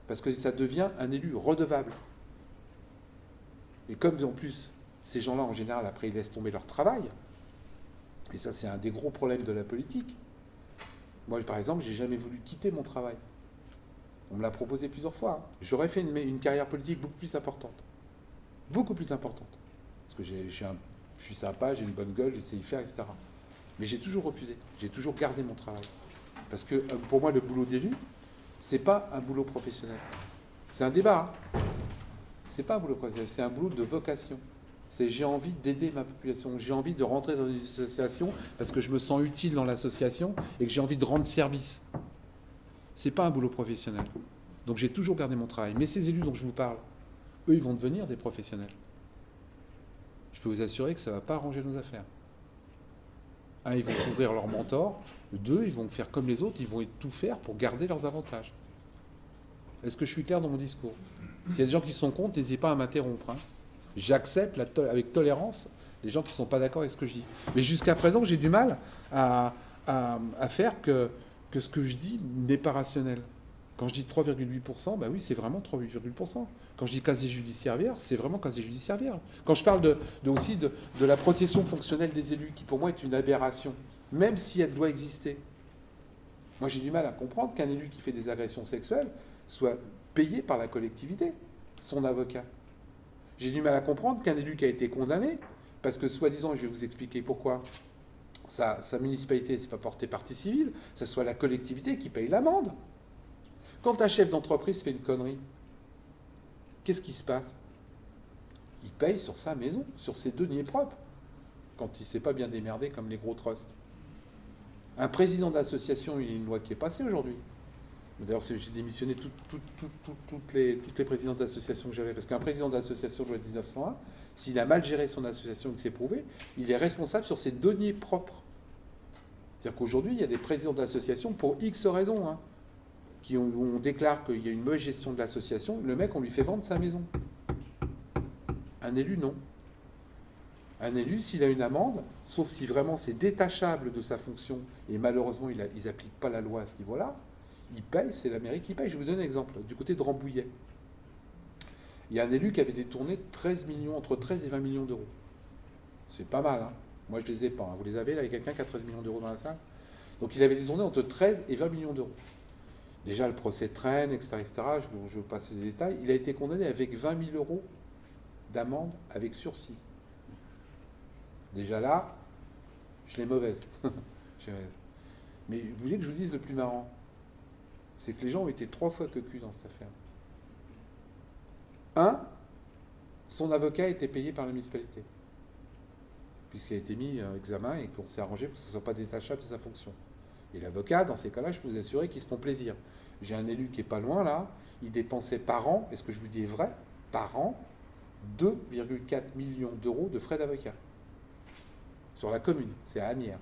Parce que ça devient un élu redevable. Et comme en plus, ces gens-là, en général, après, ils laissent tomber leur travail, et ça, c'est un des gros problèmes de la politique. Moi, par exemple, j'ai jamais voulu quitter mon travail. On me l'a proposé plusieurs fois. J'aurais fait une carrière politique beaucoup plus importante. Beaucoup plus importante. Parce que je suis sympa, j'ai une bonne gueule, j'essaie d'y faire, etc. Mais j'ai toujours refusé. J'ai toujours gardé mon travail. Parce que pour moi, le boulot d'élu, c'est pas un boulot professionnel. C'est un débat. C'est pas un boulot professionnel, c'est un boulot de vocation. C'est j'ai envie d'aider ma population, j'ai envie de rentrer dans une association parce que je me sens utile dans l'association et que j'ai envie de rendre service. C'est pas un boulot professionnel. Donc j'ai toujours gardé mon travail. Mais ces élus dont je vous parle, eux, ils vont devenir des professionnels. Je peux vous assurer que ça ne va pas arranger nos affaires. 1, ils vont couvrir leurs mentors. 2, ils vont faire comme les autres, ils vont tout faire pour garder leurs avantages. Est-ce que je suis clair dans mon discours? S'il y a des gens qui sont contre, n'hésitez pas à m'interrompre. J'accepte avec tolérance les gens qui ne sont pas d'accord avec ce que je dis. Mais jusqu'à présent, j'ai du mal à faire que ce que je dis n'est pas rationnel. Quand je dis 3,8%, oui, c'est vraiment 3,8%. Quand je dis casier judiciaire vierge, c'est vraiment casier judiciaire vierge. Quand je parle aussi de la protection fonctionnelle des élus, qui pour moi est une aberration, même si elle doit exister. Moi, j'ai du mal à comprendre qu'un élu qui fait des agressions sexuelles soit payé par la collectivité, son avocat. J'ai du mal à comprendre qu'un élu qui a été condamné, parce que soi-disant, je vais vous expliquer pourquoi, sa municipalité, c'est pas porté partie civile, ça soit la collectivité qui paye l'amende. Quand un chef d'entreprise fait une connerie, qu'est-ce qui se passe? Il paye sur sa maison, sur ses deniers propres, quand il ne s'est pas bien démerdé comme les gros trusts. Un président d'association, il y a une loi qui est passée aujourd'hui. D'ailleurs, j'ai démissionné toutes les présidents d'association que j'avais, parce qu'un président d'association de loi 1901, s'il a mal géré son association et que c'est prouvé, il est responsable sur ses deniers propres. C'est-à-dire qu'aujourd'hui, il y a des présidents d'associations pour X raisons, hein, on déclare qu'il y a une mauvaise gestion de l'association, le mec, on lui fait vendre sa maison. Un élu, non. Un élu, s'il a une amende, sauf si vraiment c'est détachable de sa fonction, et malheureusement, ils n'appliquent pas la loi à ce niveau-là, il paye, c'est la mairie qui paye. Je vais vous donner un exemple. Du côté de Rambouillet, il y a un élu qui avait détourné 13 millions, entre 13 et 20 millions d'euros. C'est pas mal, hein. Moi, je ne les ai pas. Hein. Vous les avez, là, il y a quelqu'un qui a 13 millions d'euros dans la salle. Donc, il avait détourné entre 13 et 20 millions d'euros. Déjà, le procès traîne, etc., etc. Je vais passer les détails. Il a été condamné avec 20 000 euros d'amende avec sursis. Déjà là, je l'ai mauvaise. Mais vous voulez que je vous dise le plus marrant? C'est que les gens ont été 3 fois cocu dans cette affaire. Un, son avocat a été payé par la municipalité, puisqu'il a été mis en examen et qu'on s'est arrangé pour que ce ne soit pas détachable de sa fonction. Et l'avocat, dans ces cas-là, je peux vous assurer qu'ils se font plaisir. J'ai un élu qui est pas loin, là, il dépensait par an, et ce que je vous dis est vrai, par an, 2,4 millions d'euros de frais d'avocat. Sur la commune, c'est à Asnières.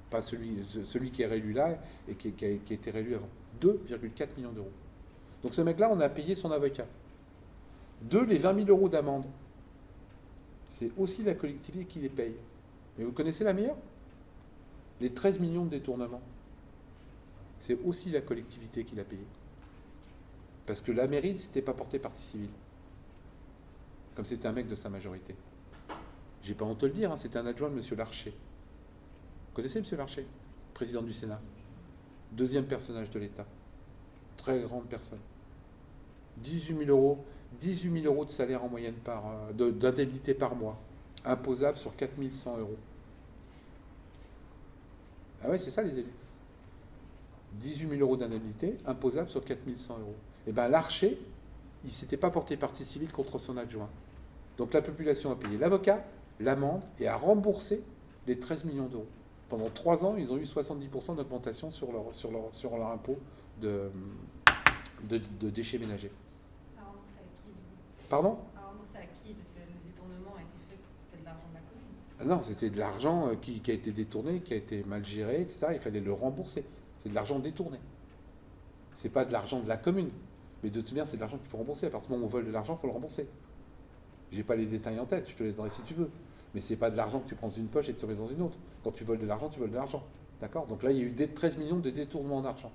Pas celui qui est réélu là et qui a été réélu avant. 2,4 millions d'euros. Donc ce mec-là, on a payé son avocat. Les 20 000 euros d'amende. C'est aussi la collectivité qui les paye. Mais vous connaissez la meilleure? Les 13 millions de détournements. C'est aussi la collectivité qui l'a payé. Parce que la mairie ne s'était pas portée partie civile. Comme c'était un mec de sa majorité. J'ai pas honte de le dire, hein, c'était un adjoint de M. Larcher. Vous connaissez M. Larcher? Président du Sénat. Deuxième personnage de l'État. Très grande personne. 18 000 euros de salaire en moyenne d'indemnité par mois. Imposable sur 4 100 euros. Ah ouais, c'est ça les élus. 18 000 euros d'indemnité, imposable sur 4 100 euros. Et bien Larcher, il ne s'était pas porté partie civile contre son adjoint. Donc la population a payé l'avocat, l'amende et a remboursé les 13 millions d'euros. Pendant 3 ans, ils ont eu 70% d'augmentation sur leur impôt de déchets ménagers. À rembourser à qui? Pardon? À rembourser à qui? Parce que le détournement a été fait, c'était de l'argent de la commune. Ah non, c'était de l'argent qui a été détourné, qui a été mal géré, etc. Il fallait le rembourser. C'est de l'argent détourné. C'est pas de l'argent de la commune. Mais de toute manière, c'est de l'argent qu'il faut rembourser. À partir du moment où on vole de l'argent, il faut le rembourser. J'ai pas les détails en tête, je te les donnerai si tu veux. Mais c'est pas de l'argent que tu prends dans une poche et que tu remets dans une autre. Quand tu voles de l'argent, tu voles de l'argent. D'accord? Donc là, il y a eu 13 millions de détournements d'argent.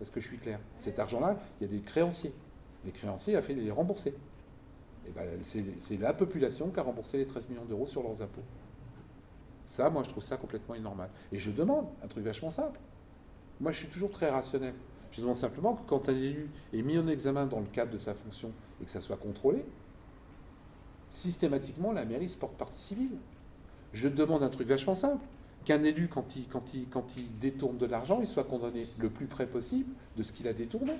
Est-ce que je suis clair? Cet argent-là, il y a des créanciers. Les créanciers a fait les rembourser. Et ben, c'est la population qui a remboursé les 13 millions d'euros sur leurs impôts. Ça, moi, je trouve ça complètement anormal. Et je demande un truc vachement simple. Moi, je suis toujours très rationnel. Je demande simplement que quand un élu est mis en examen dans le cadre de sa fonction et que ça soit contrôlé, systématiquement, la mairie se porte partie civile. Je demande un truc vachement simple. Qu'un élu, quand il détourne de l'argent, il soit condamné le plus près possible de ce qu'il a détourné.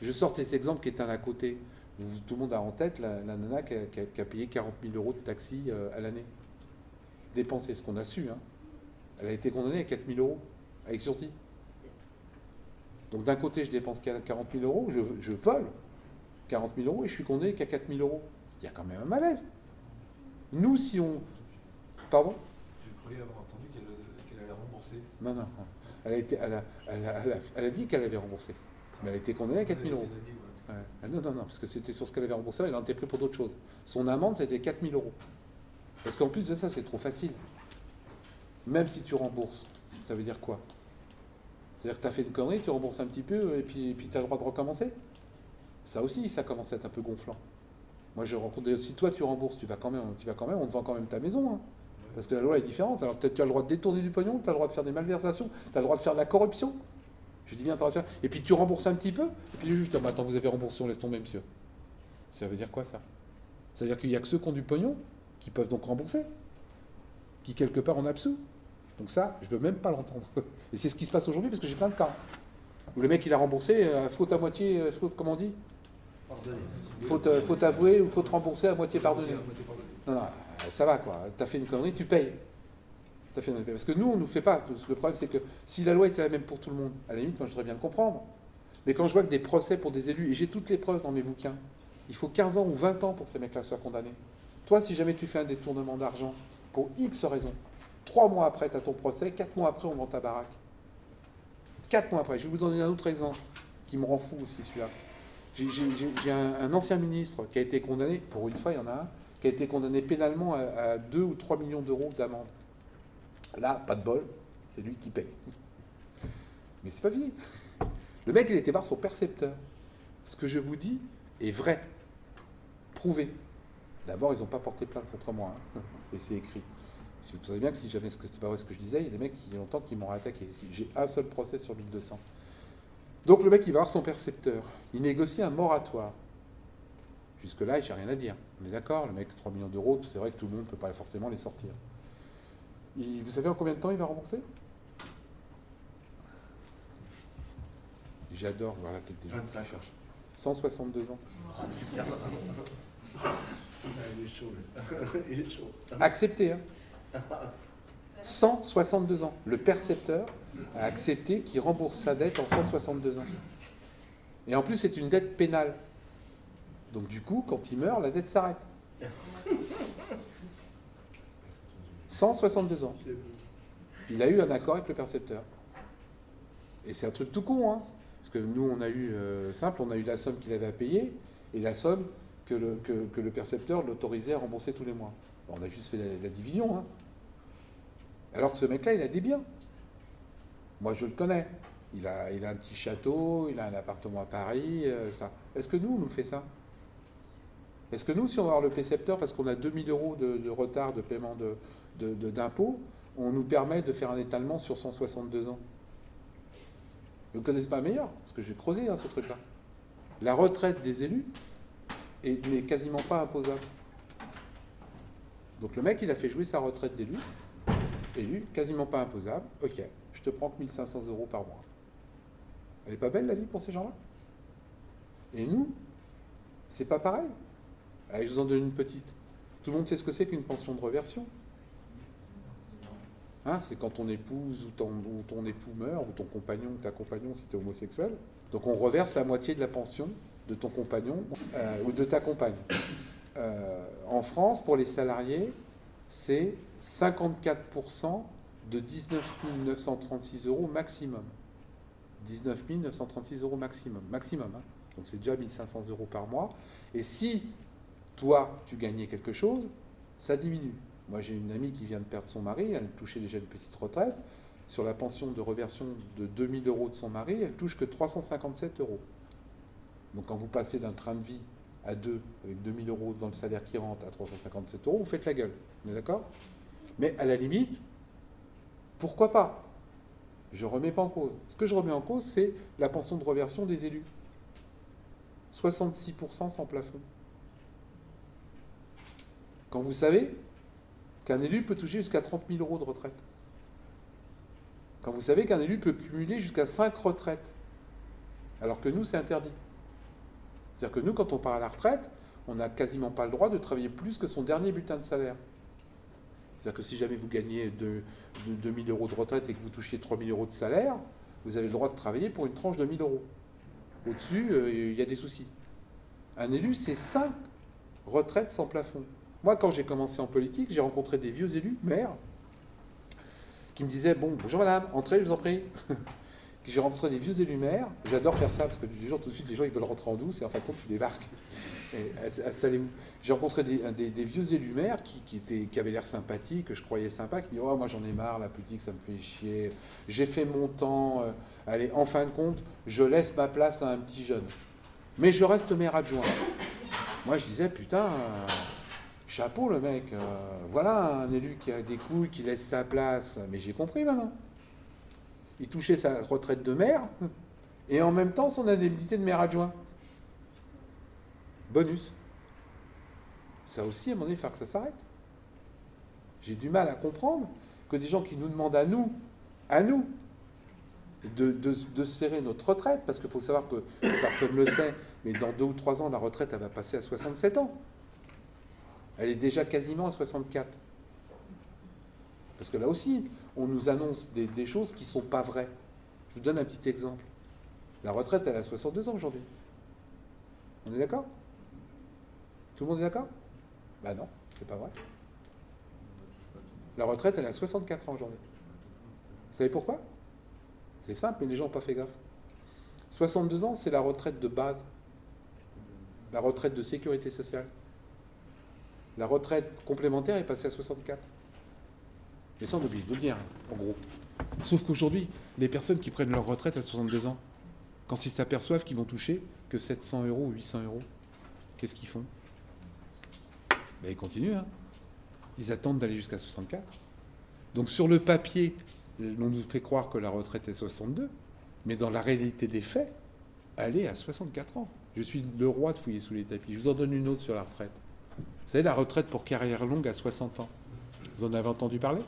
Je sors cet exemple qui est un à côté. Tout le monde a en tête la nana qui a payé 40 000 euros de taxi à l'année. Dépensé, ce qu'on a su. Hein. Elle a été condamnée à 4 000 euros, avec sursis. Donc d'un côté, je dépense 40 000 euros, je vole 40 000 euros et je suis condamné qu'à 4 000 euros. Il y a quand même un malaise. Nous, si on... Pardon? Je croyais avoir entendu qu'elle allait rembourser. Non, non. Elle a dit qu'elle avait remboursé. Mais elle a été condamnée à 4 000 euros. Ouais. Ah non, parce que c'était sur ce qu'elle avait remboursé, elle en était pris pour d'autres choses. Son amende, c'était 4 000 euros. Parce qu'en plus de ça, c'est trop facile. Même si tu rembourses, ça veut dire quoi? C'est-à-dire que tu as fait une connerie, tu rembourses un petit peu, et puis tu as le droit de recommencer. Ça aussi, ça commence à être un peu gonflant. Moi, je rencontre si toi tu rembourses, tu vas quand même, on te vend quand même ta maison. Hein. Parce que la loi est différente. Alors peut-être tu as le droit de détourner du pognon, tu as le droit de faire des malversations, tu as le droit de faire de la corruption. Je dis bien, tu as le droit de faire. Et puis tu rembourses un petit peu, et puis le juge dit, attends, vous avez remboursé, on laisse tomber, monsieur. Ça veut dire quoi, ça? Ça veut dire qu'il n'y a que ceux qui ont du pognon qui peuvent donc rembourser, qui quelque part en absous. Donc ça, je ne veux même pas l'entendre. Et c'est ce qui se passe aujourd'hui, parce que j'ai plein de cas. Où le mec, il a remboursé, faute à moitié, faute, comment on dit? Faute avouée ou faute remboursée à moitié pardonnée. Non, ça va quoi. Tu as fait une connerie, tu payes. Parce que nous, on ne nous fait pas. Le problème, c'est que si la loi était la même pour tout le monde, à la limite, moi, je voudrais bien le comprendre. Mais quand je vois que des procès pour des élus, et j'ai toutes les preuves dans mes bouquins, il faut 15 ans ou 20 ans pour que ces mecs-là soient condamnés. Toi, si jamais tu fais un détournement d'argent, pour X raisons, 3 mois après, tu as ton procès, 4 mois après, on vend ta baraque. 4 mois après. Je vais vous donner un autre exemple qui me rend fou aussi, celui-là. J'ai un ancien ministre qui a été condamné, pour une fois, il y en a un, qui a été condamné pénalement à 2 ou 3 millions d'euros d'amende. Là, pas de bol, c'est lui qui paye. Mais c'est pas fini. Le mec, il était voir son percepteur. Ce que je vous dis est vrai. Prouvé. D'abord, ils n'ont pas porté plainte contre moi. Hein. Et c'est écrit. Vous savez bien que si jamais c'était pas vrai ce que je disais, il y a des mecs il y a longtemps qui m'ont attaqué. J'ai un seul procès sur 1200. Donc le mec, il va voir son percepteur. Il négocie un moratoire. Jusque-là, j'ai rien à dire. On est d'accord, le mec, 3 millions d'euros, c'est vrai que tout le monde ne peut pas forcément les sortir. Vous savez en combien de temps il va rembourser? J'adore voir la tête des gens qui cherchent. 162 ans. Oh, putain. Il est chaud. Il est chaud. Accepté, hein. 162 ans. Le percepteur a accepté qu'il rembourse sa dette en 162 ans. Et en plus, c'est une dette pénale. Donc du coup, quand il meurt, la dette s'arrête. 162 ans. Il a eu un accord avec le percepteur. Et c'est un truc tout con, hein. Parce que nous, on a eu, simple, on a eu la somme qu'il avait à payer et la somme que le percepteur l'autorisait à rembourser tous les mois. Bon, on a juste fait la division, hein. Alors que ce mec-là, il a des biens. Moi, je le connais. Il a un petit château, il a un appartement à Paris. Ça. Est-ce que nous, on nous fait ça? Est-ce que nous, si on va voir le percepteur, parce qu'on a 2000 euros de retard de paiement d'impôts, on nous permet de faire un étalement sur 162 ans? Vous ne connaissez pas meilleur, parce que j'ai creusé hein, ce truc-là. La retraite des élus n'est quasiment pas imposable. Donc le mec, il a fait jouer sa retraite d'élu, quasiment pas imposable. Ok, je te prends que 1500 euros par mois. Elle n'est pas belle la vie pour ces gens-là? Et nous, c'est pas pareil. Allez, je vous en donne une petite. Tout le monde sait ce que c'est qu'une pension de réversion. Hein, c'est quand ton épouse ou ton époux meurt, ou ton compagnon ou ta compagnon si tu es homosexuel. Donc on reverse la moitié de la pension de ton compagnon ou de ta compagne. En France, pour les salariés, c'est 54% de 19 936 euros maximum. 19 936 euros maximum. Maximum, hein. Donc c'est déjà 1500 euros par mois. Et si toi, tu gagnais quelque chose, ça diminue. Moi, j'ai une amie qui vient de perdre son mari, elle touchait déjà une petite retraite. Sur la pension de réversion de 2000 euros de son mari, elle touche que 357 euros. Donc quand vous passez d'un train de vie à 2, avec 2000 euros dans le salaire qui rentre à 357 euros, vous faites la gueule. On est d'accord? Mais à la limite, pourquoi pas? Je ne remets pas en cause. Ce que je remets en cause, c'est la pension de réversion des élus. 66% sans plafond. Quand vous savez qu'un élu peut toucher jusqu'à 30 000 euros de retraite. Quand vous savez qu'un élu peut cumuler jusqu'à 5 retraites. Alors que nous, c'est interdit. C'est-à-dire que nous, quand on part à la retraite, on n'a quasiment pas le droit de travailler plus que son dernier bulletin de salaire. C'est-à-dire que si jamais vous gagnez de 2 000 euros de retraite et que vous touchiez 3 000 euros de salaire, vous avez le droit de travailler pour une tranche de 1 000 euros. Au-dessus, il y a des soucis. Un élu, c'est 5 retraites sans plafond. Moi, quand j'ai commencé en politique, j'ai rencontré des vieux élus, maires, qui me disaient « Bon, bonjour madame, entrez, je vous en prie. » J'ai rencontré des vieux élus maires. J'adore faire ça, parce que du jour, tout de suite, les gens, ils veulent rentrer en douce, et en fin de compte, tu débarques. Installez-vous. J'ai rencontré des vieux élus maires qui avaient l'air sympathiques, que je croyais sympas, qui disaient « Oh, moi, j'en ai marre, la politique, ça me fait chier. J'ai fait mon temps. Allez, en fin de compte, je laisse ma place à un petit jeune. Mais je reste maire adjoint. » Moi, je disais « Putain... chapeau le mec, voilà un élu qui a des couilles, qui laisse sa place. » Mais j'ai compris maintenant. Il touchait sa retraite de maire et en même temps son indemnité de maire adjoint. Bonus. Ça aussi, à un moment donné, il faut que ça s'arrête. J'ai du mal à comprendre que des gens qui nous demandent à nous, de serrer notre retraite, parce qu'il faut savoir que personne ne le sait, mais dans 2 ou 3 ans, la retraite, elle va passer à 67 ans. Elle est déjà quasiment à 64. Parce que là aussi, on nous annonce des choses qui ne sont pas vraies. Je vous donne un petit exemple. La retraite, elle a 62 ans aujourd'hui. On est d'accord? Tout le monde est d'accord? Ben non, c'est pas vrai. La retraite, elle est à 64 ans aujourd'hui. Vous savez pourquoi? C'est simple, mais les gens n'ont pas fait gaffe. 62 ans, c'est la retraite de base. La retraite de sécurité sociale. La retraite complémentaire est passée à 64. Mais ça, on oublie de vous le dire, en gros. Sauf qu'aujourd'hui, les personnes qui prennent leur retraite à 62 ans, quand ils s'aperçoivent qu'ils vont toucher que 700 € ou 800 €, qu'est-ce qu'ils font? Ben, ils continuent, hein. Ils attendent d'aller jusqu'à 64. Donc sur le papier, on nous fait croire que la retraite est 62, mais dans la réalité des faits, elle est à 64 ans. Je suis le roi de fouiller sous les tapis. Je vous en donne une autre sur la retraite. Vous savez, la retraite pour carrière longue à 60 ans. Vous en avez entendu parler?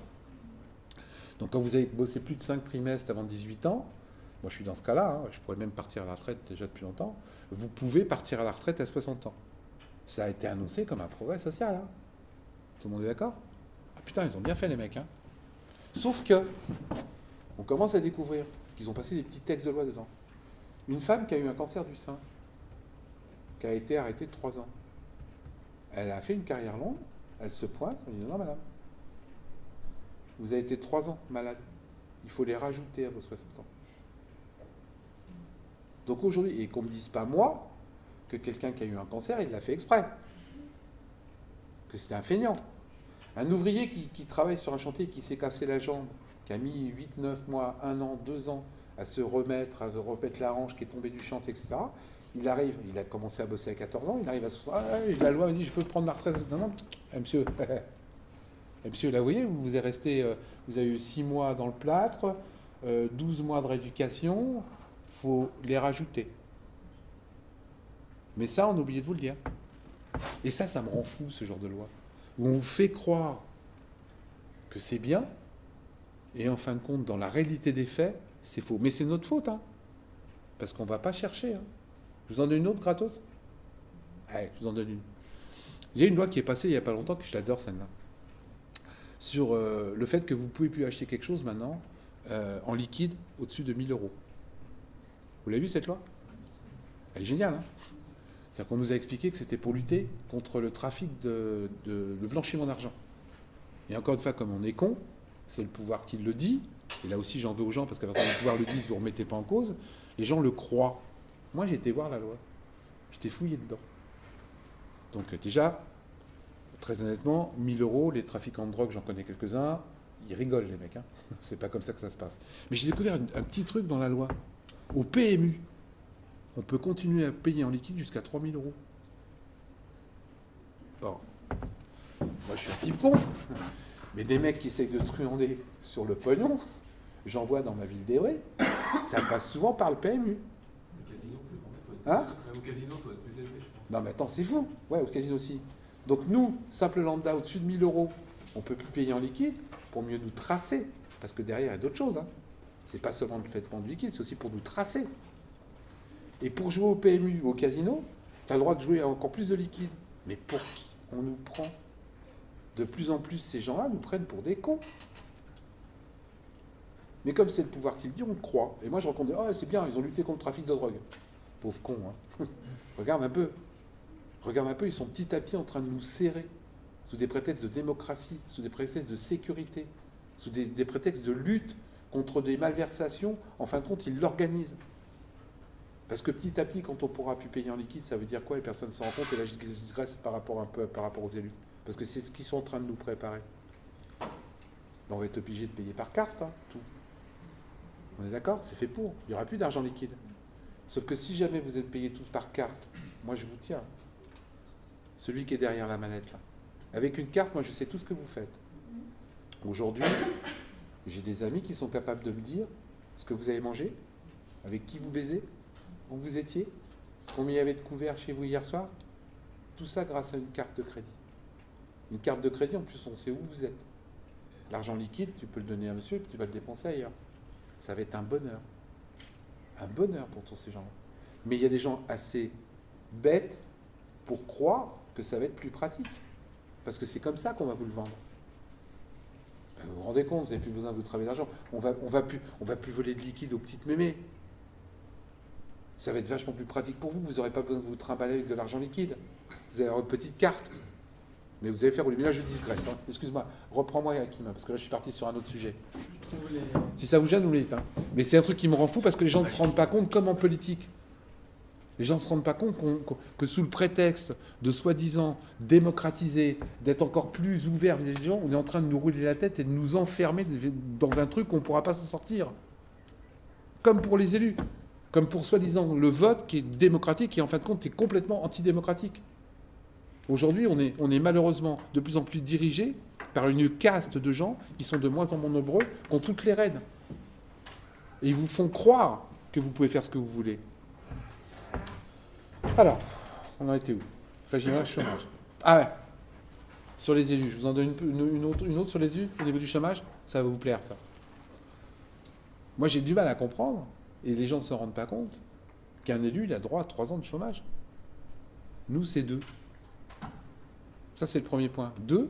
Donc quand vous avez bossé plus de 5 trimestres avant 18 ans, moi je suis dans ce cas-là, hein, je pourrais même partir à la retraite déjà depuis longtemps, vous pouvez partir à la retraite à 60 ans. Ça a été annoncé comme un progrès social. Hein. Tout le monde est d'accord? Ah putain, ils ont bien fait les mecs. Hein. Sauf que, on commence à découvrir qu'ils ont passé des petits textes de loi dedans. Une femme qui a eu un cancer du sein, qui a été arrêtée de 3 ans, elle a fait une carrière longue, elle se pointe, on dit non madame, vous avez été 3 ans malade, il faut les rajouter à vos 60 ans. Donc aujourd'hui, et qu'on ne me dise pas moi, que quelqu'un qui a eu un cancer, il l'a fait exprès. Que c'était un feignant. Un ouvrier qui travaille sur un chantier, qui s'est cassé la jambe, qui a mis 8, 9 mois, 1 an, 2 ans à se remettre la hanche, qui est tombé du chantier, etc. Il arrive, il a commencé à bosser à 14 ans, il arrive à 60 ans, la loi dit je peux prendre ma retraite. Non, non, monsieur, monsieur, là vous voyez, vous êtes resté, vous avez eu 6 mois dans le plâtre, 12 mois de rééducation, il faut les rajouter. Mais ça, on a oublié de vous le dire. Et ça me rend fou, ce genre de loi. Où on vous fait croire que c'est bien, et en fin de compte, dans la réalité des faits, c'est faux. Mais c'est notre faute, hein. Parce qu'on ne va pas chercher. Hein. Je vous en donne une autre gratos? Allez, je vous en donne une. Il y a une loi qui est passée il n'y a pas longtemps, que je l'adore celle-là, sur le fait que vous ne pouvez plus acheter quelque chose maintenant en liquide au-dessus de 1 000 €. Vous l'avez vu cette loi? Elle est géniale, hein. C'est-à-dire qu'on nous a expliqué que c'était pour lutter contre le trafic de blanchiment d'argent. Et encore une fois, comme on est con, c'est le pouvoir qui le dit, et là aussi j'en veux aux gens, parce qu'à partir du pouvoir le dit, vous ne remettez pas en cause, les gens le croient. Moi j'ai été voir la loi, j'étais fouillé dedans. Donc déjà, très honnêtement, 1 000 €, les trafiquants de drogue, j'en connais quelques-uns, ils rigolent les mecs, hein. C'est pas comme ça que ça se passe. Mais j'ai découvert un petit truc dans la loi. Au PMU, on peut continuer à payer en liquide jusqu'à 3 000 €. Bon, moi je suis un type con, mais des mecs qui essayent de truander sur le pognon, j'en vois dans ma ville d'Évreux, ça passe souvent par le PMU. Le casino, Hein? au casino, ça va être plus élevé, je pense. Non mais attends, c'est fou. Ouais, au casino aussi. Donc nous, simple lambda, au-dessus de 1 000 €, on ne peut plus payer en liquide pour mieux nous tracer. Parce que derrière, il y a d'autres choses. Hein. C'est pas seulement le fait de prendre du liquide, c'est aussi pour nous tracer. Et pour jouer au PMU ou au casino, tu as le droit de jouer à encore plus de liquide. Mais pour qui on nous prend? De plus en plus, ces gens-là nous prennent pour des cons. Mais comme c'est le pouvoir qui le dit, on le croit. Et moi, je raconte, oh, c'est bien, ils ont lutté contre le trafic de drogue. Pauvre con, hein. Regarde un peu. Regarde un peu, ils sont petit à petit en train de nous serrer. Sous des prétextes de démocratie, sous des prétextes de sécurité, sous des prétextes de lutte contre des malversations. En fin de compte, ils l'organisent. Parce que petit à petit, quand on pourra plus payer en liquide, ça veut dire quoi? Et personne ne s'en rend compte, et là, je digresse par rapport aux élus. Parce que c'est ce qu'ils sont en train de nous préparer. Là, on va être obligé de payer par carte, hein, tout. On est d'accord? C'est fait pour. Il n'y aura plus d'argent liquide. Sauf que si jamais vous êtes payés tous par carte, moi je vous tiens. Celui qui est derrière la manette, là. Avec une carte, moi je sais tout ce que vous faites. Aujourd'hui, j'ai des amis qui sont capables de me dire ce que vous avez mangé, avec qui vous baisez, où vous étiez, combien il y avait de couverts chez vous hier soir. Tout ça grâce à une carte de crédit. Une carte de crédit, en plus, on sait où vous êtes. L'argent liquide, tu peux le donner à monsieur et puis tu vas le dépenser ailleurs. Ça va être un bonheur. Un bonheur pour tous ces gens-là. Mais il y a des gens assez bêtes pour croire que ça va être plus pratique. Parce que c'est comme ça qu'on va vous le vendre. Vous vous rendez compte, vous n'avez plus besoin de vous travailler d'argent. On va plus voler de liquide aux petites mémés. Ça va être vachement plus pratique pour vous. Vous n'aurez pas besoin de vous trimballer avec de l'argent liquide. Vous allez avoir une petite carte. Mais vous allez faire rouler. Mais là, je digresse. Hein. Excuse-moi, reprends-moi, Hakim, parce que là, je suis parti sur un autre sujet. Si ça vous gêne, vous me le dites. Hein. Mais c'est un truc qui me rend fou parce que les gens ne se rendent pas compte, comme en politique. Les gens ne se rendent pas compte que sous le prétexte de soi-disant démocratiser, d'être encore plus ouvert vis-à-vis des gens, on est en train de nous rouler la tête et de nous enfermer dans un truc qu'on ne pourra pas s'en sortir. Comme pour les élus. Comme pour soi-disant le vote qui est démocratique et en fin de compte est complètement antidémocratique. Aujourd'hui, on est malheureusement de plus en plus dirigé par une caste de gens qui sont de moins en moins nombreux, qui ont toutes les rênes. Et ils vous font croire que vous pouvez faire ce que vous voulez. Alors, on en était où? Régime chômage. Ah ouais. Sur les élus, je vous en donne une autre sur les élus au niveau du chômage. Ça va vous plaire, ça. Moi, j'ai du mal à comprendre, et les gens ne se rendent pas compte, qu'un élu, il a droit à 3 ans de chômage. Nous, c'est 2. Ça, c'est le premier point. 2,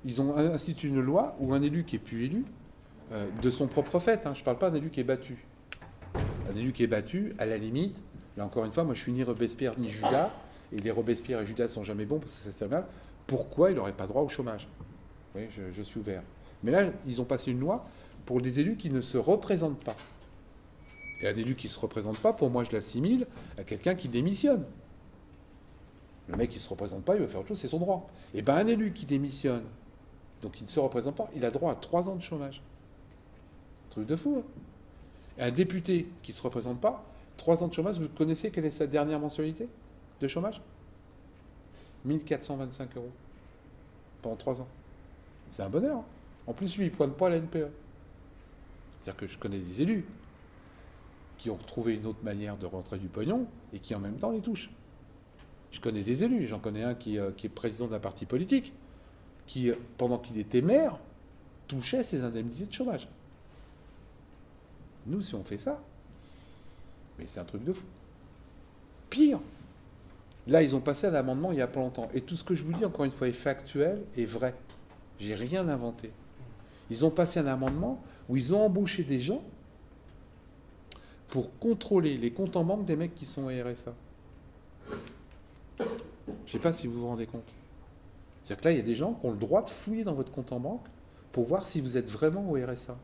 ils ont institué une loi où un élu qui est plus élu, de son propre fait, hein, je ne parle pas d'un élu qui est battu. Un élu qui est battu, à la limite, là encore une fois, moi je suis ni Robespierre ni Judas, et les Robespierre et Judas sont jamais bons parce que c'est mal. Pourquoi il n'aurait pas droit au chômage? Oui, je suis ouvert. Mais là, ils ont passé une loi pour des élus qui ne se représentent pas. Et un élu qui ne se représente pas, pour moi, je l'assimile à quelqu'un qui démissionne. Le mec qui ne se représente pas, il va faire autre chose, c'est son droit. Et bien un élu qui démissionne, donc qui ne se représente pas, il a droit à 3 ans de chômage. Truc de fou, hein. Et un député qui ne se représente pas, 3 ans de chômage, vous connaissez quelle est sa dernière mensualité de chômage? 1 425 € pendant 3 ans. C'est un bonheur. Hein. En plus, lui, il ne pointe pas la NPE. C'est-à-dire que je connais des élus qui ont trouvé une autre manière de rentrer du pognon et qui en même temps les touchent. Je connais des élus, j'en connais un qui est président d'un parti politique, qui, pendant qu'il était maire, touchait ses indemnités de chômage. Nous, si on fait ça, mais c'est un truc de fou. Pire, là, ils ont passé un amendement il n'y a pas longtemps. Et tout ce que je vous dis, encore une fois, est factuel et vrai. J'ai rien inventé. Ils ont passé un amendement où ils ont embauché des gens pour contrôler les comptes en banque des mecs qui sont au RSA. Je ne sais pas si vous vous rendez compte. C'est-à-dire que là, il y a des gens qui ont le droit de fouiller dans votre compte en banque pour voir si vous êtes vraiment au RSA.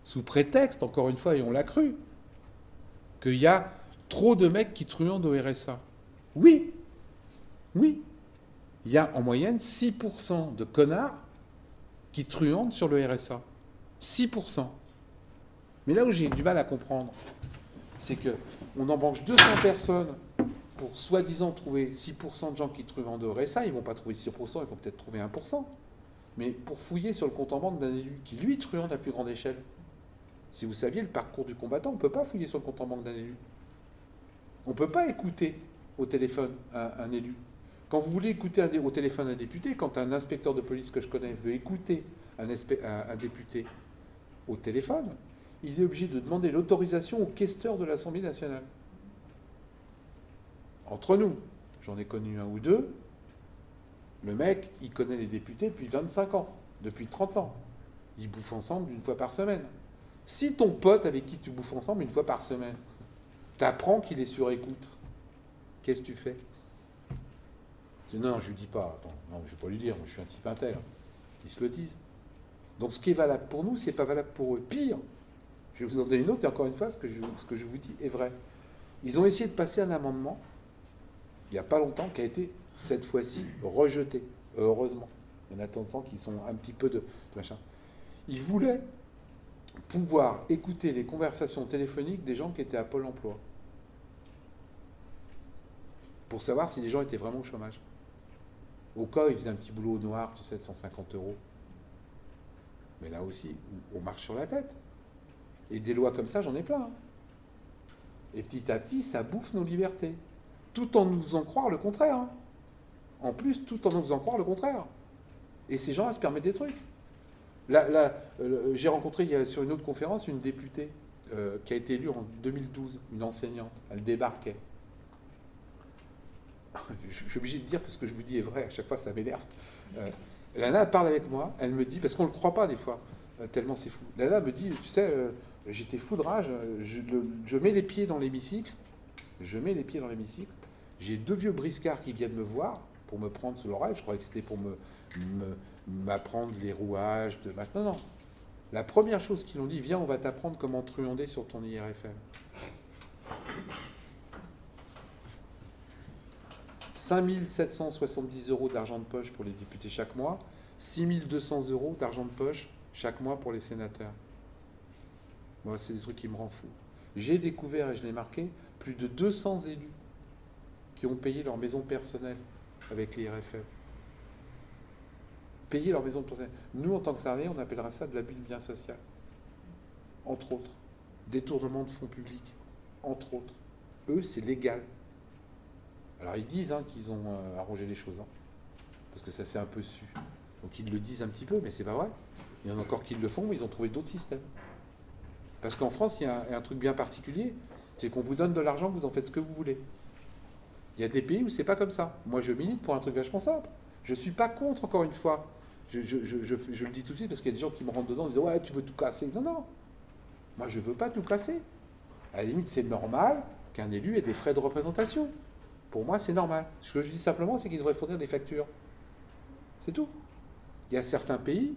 Sous prétexte, encore une fois, et on l'a cru, qu'il y a trop de mecs qui truandent au RSA. Oui, oui. Il y a en moyenne 6% de connards qui truandent sur le RSA. 6%. Mais là où j'ai du mal à comprendre, c'est qu'on embauche 200 personnes pour soi-disant trouver 6% de gens qui truandent au RSA. Ils ne vont pas trouver 6%, ils vont peut-être trouver 1%. Mais pour fouiller sur le compte en banque d'un élu qui, lui, truande à plus grande échelle. Si vous saviez le parcours du combattant, on ne peut pas fouiller sur le compte en banque d'un élu. On ne peut pas écouter au téléphone un élu. Quand vous voulez écouter au téléphone un député, quand un inspecteur de police que je connais veut écouter un député au téléphone, il est obligé de demander l'autorisation au questeur de l'Assemblée nationale. Entre nous, j'en ai connu un ou deux, le mec, il connaît les députés depuis 25 ans, depuis 30 ans. Ils bouffent ensemble 1 fois par semaine. Si ton pote avec qui tu bouffes ensemble 1 fois par semaine, t'apprends qu'il est sur écoute, qu'est-ce que tu fais? Non, je lui dis pas. Attends, non, je ne vais pas lui dire, moi je suis un type intègre. Ils se le disent. Donc ce qui est valable pour nous, ce n'est pas valable pour eux. Pire, je vais vous en donner une autre, et encore une fois, ce que je vous dis est vrai. Ils ont essayé de passer un amendement, il n'y a pas longtemps, qui a été, cette fois-ci, rejeté. Heureusement. Il y en a tant qui sont un petit peu de machin. Ils voulaient pouvoir écouter les conversations téléphoniques des gens qui étaient à Pôle emploi. Pour savoir si les gens étaient vraiment au chômage. Au cas où ils faisaient un petit boulot au noir, tu sais, de 150 €. Mais là aussi, on marche sur la tête. Et des lois comme ça, j'en ai plein. Hein. Et petit à petit, ça bouffe nos libertés. Tout en nous faisant croire le contraire. Hein. En plus, tout en nous faisant croire le contraire. Et ces gens-là se permettent des trucs. Là, j'ai rencontré sur une autre conférence une députée qui a été élue en 2012, une enseignante. Elle débarquait. Je suis obligé de dire que ce que je vous dis est vrai, à chaque fois ça m'énerve. Lana parle avec moi, elle me dit, parce qu'on ne le croit pas des fois, tellement c'est fou. Lana me dit, tu sais, j'étais fou de rage, je mets les pieds dans l'hémicycle, j'ai 2 vieux briscards qui viennent me voir pour me prendre sous l'oreille. Je croyais que c'était pour m'apprendre les rouages de maintenant. Non. La première chose qu'ils ont dit, viens, on va t'apprendre comment truander sur ton IRFM. 5 770 € d'argent de poche pour les députés chaque mois, 6 200 € d'argent de poche chaque mois pour les sénateurs. Moi, c'est des trucs qui me rendent fou. J'ai découvert, et je l'ai marqué, plus de 200 élus qui ont payé leur maison personnelle avec l'IRFM. Payer leur maison personnelle. Nous, en tant que salariés, on appellera ça de l'abus de bien social. Entre autres. Détournement de fonds publics. Entre autres. Eux, c'est légal. Alors, ils disent qu'ils ont arrangé les choses. Parce que ça s'est un peu su. Donc, ils le disent un petit peu, mais c'est pas vrai. Il y en a encore qui le font, mais ils ont trouvé d'autres systèmes. Parce qu'en France, il y a un truc bien particulier. C'est qu'on vous donne de l'argent, vous en faites ce que vous voulez. Il y a des pays où c'est pas comme ça. Moi, je milite pour un truc vachement simple. Je suis pas contre, encore une fois. Je le dis tout de suite parce qu'il y a des gens qui me rentrent dedans en disant « Ouais, tu veux tout casser ». Non, non. Moi, je veux pas tout casser. À la limite, c'est normal qu'un élu ait des frais de représentation. Pour moi, c'est normal. Ce que je dis simplement, c'est qu'il devrait fournir des factures. C'est tout. Il y a certains pays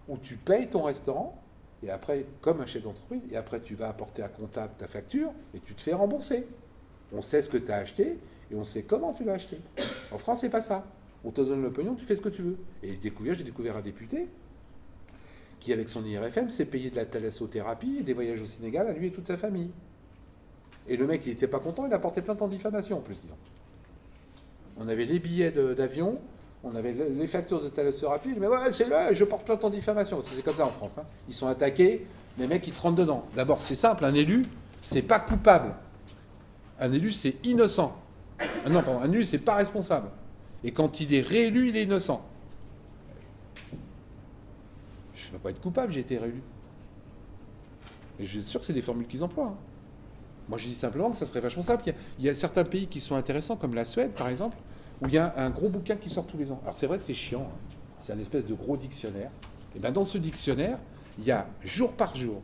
où tu payes ton restaurant, et après, comme un chef d'entreprise, et après, tu vas apporter à comptable ta facture, et tu te fais rembourser. On sait ce que tu as acheté, et on sait comment tu l'as acheté. En France, c'est pas ça. On te donne le pognon, tu fais ce que tu veux. Et j'ai découvert un député qui, avec son IRFM, s'est payé de la thalassothérapie et des voyages au Sénégal à lui et toute sa famille. Et le mec, il n'était pas content, il a porté plainte en diffamation, en plus. On avait les billets d'avion, on avait les factures de thalassothérapie, il dit, mais ouais, c'est là, je porte plainte en diffamation. C'est comme ça en France. Ils sont attaqués, les mecs, ils te rentrent dedans. D'abord, c'est simple, un élu, c'est pas coupable. Un élu, c'est innocent. Non, pardon, un élu, c'est pas responsable. Et quand il est réélu, il est innocent. Je ne vais pas être coupable, j'ai été réélu. Et je suis sûr que c'est des formules qu'ils emploient. Moi, je dis simplement que ça serait vachement simple. Il y a certains pays qui sont intéressants, comme la Suède, par exemple, où il y a un gros bouquin qui sort tous les ans. Alors, c'est vrai que c'est chiant. C'est un espèce de gros dictionnaire. Et bien, dans ce dictionnaire, il y a jour par jour,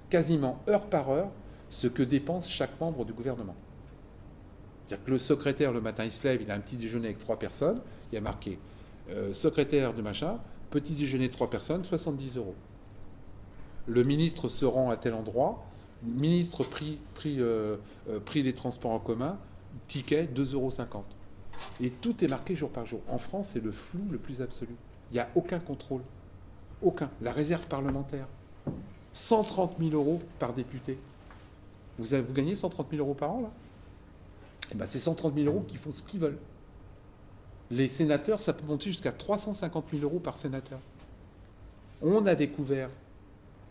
quasiment heure par heure, ce que dépense chaque membre du gouvernement. C'est-à-dire que le secrétaire, le matin, il se lève, il a un petit déjeuner avec 3 personnes, il y a marqué secrétaire de machin, petit déjeuner 3 personnes, 70 €. Le ministre se rend à tel endroit, ministre pris les transports en commun, ticket 2,50 €. Et tout est marqué jour par jour. En France, c'est le flou le plus absolu. Il n'y a aucun contrôle. Aucun. La réserve parlementaire. 130 000 € par député. Vous gagnez 130 000 € par an, là ? Eh ben, c'est 130 000 € qui font ce qu'ils veulent. Les sénateurs, ça peut monter jusqu'à 350 000 € par sénateur. On a découvert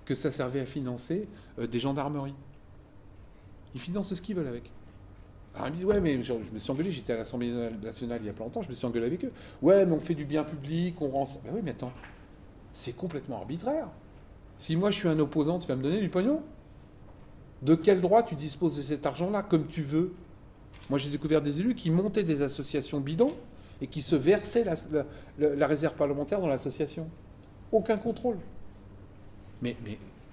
que ça servait à financer des gendarmeries. Ils financent ce qu'ils veulent avec. Alors ils me disent, ouais, mais je me suis engueulé, j'étais à l'Assemblée nationale il y a pas longtemps, je me suis engueulé avec eux. Ouais, mais on fait du bien public, on rend ça. Ben oui, mais attends, c'est complètement arbitraire. Si moi je suis un opposant, tu vas me donner du pognon ? De quel droit tu disposes de cet argent-là, comme tu veux ? Moi, j'ai découvert des élus qui montaient des associations bidons et qui se versaient la réserve parlementaire dans l'association. Aucun contrôle. Mais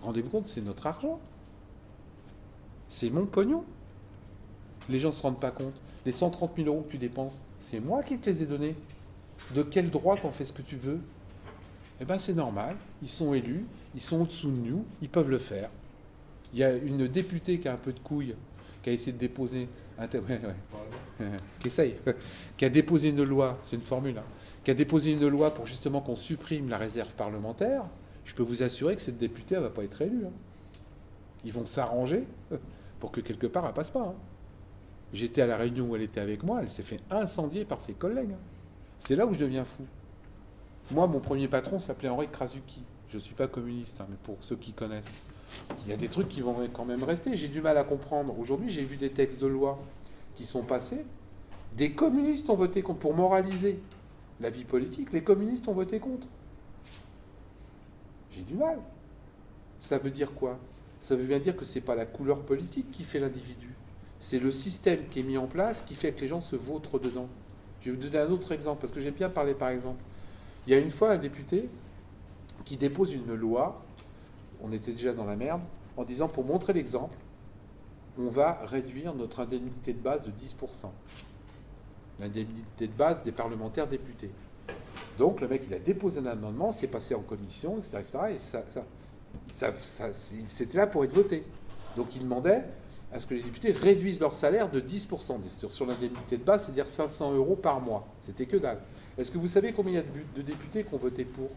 rendez-vous compte, c'est notre argent. C'est mon pognon. Les gens ne se rendent pas compte. Les 130 000 € que tu dépenses, c'est moi qui te les ai donnés. De quel droit t'en fais ce que tu veux ? Eh bien, c'est normal. Ils sont élus, ils sont au-dessous de nous, ils peuvent le faire. Il y a une députée qui a un peu de couilles, qui a essayé de déposer... qui a déposé une loi, c'est une formule, qui a déposé une loi pour justement qu'on supprime la réserve parlementaire. Je peux vous assurer que cette députée, elle ne va pas être élue. Ils vont s'arranger pour que quelque part, elle ne passe pas. J'étais à la réunion où elle était avec moi, elle s'est fait incendier par ses collègues. C'est là où je deviens fou. Moi, mon premier patron s'appelait Henri Krasuki. Je ne suis pas communiste, mais pour ceux qui connaissent. Il y a des trucs qui vont quand même rester. J'ai du mal à comprendre. Aujourd'hui, j'ai vu des textes de loi qui sont passés. Des communistes ont voté contre. Pour moraliser la vie politique, les communistes ont voté contre. J'ai du mal. Ça veut dire quoi ? Ça veut bien dire que ce n'est pas la couleur politique qui fait l'individu. C'est le système qui est mis en place qui fait que les gens se vautrent dedans. Je vais vous donner un autre exemple, parce que j'ai bien parlé par exemple. Il y a une fois un député qui dépose une loi, on était déjà dans la merde, en disant, pour montrer l'exemple, on va réduire notre indemnité de base de 10%. l'indemnité de base des parlementaires députés. Donc le mec, il a déposé un amendement, c'est passé en commission, etc. Et c'était là pour être voté. Donc il demandait à ce que les députés réduisent leur salaire de 10% sur l'indemnité de base, c'est-à-dire 500 € par mois. C'était que dalle. Est-ce que vous savez combien il y a de députés qui ont voté pour?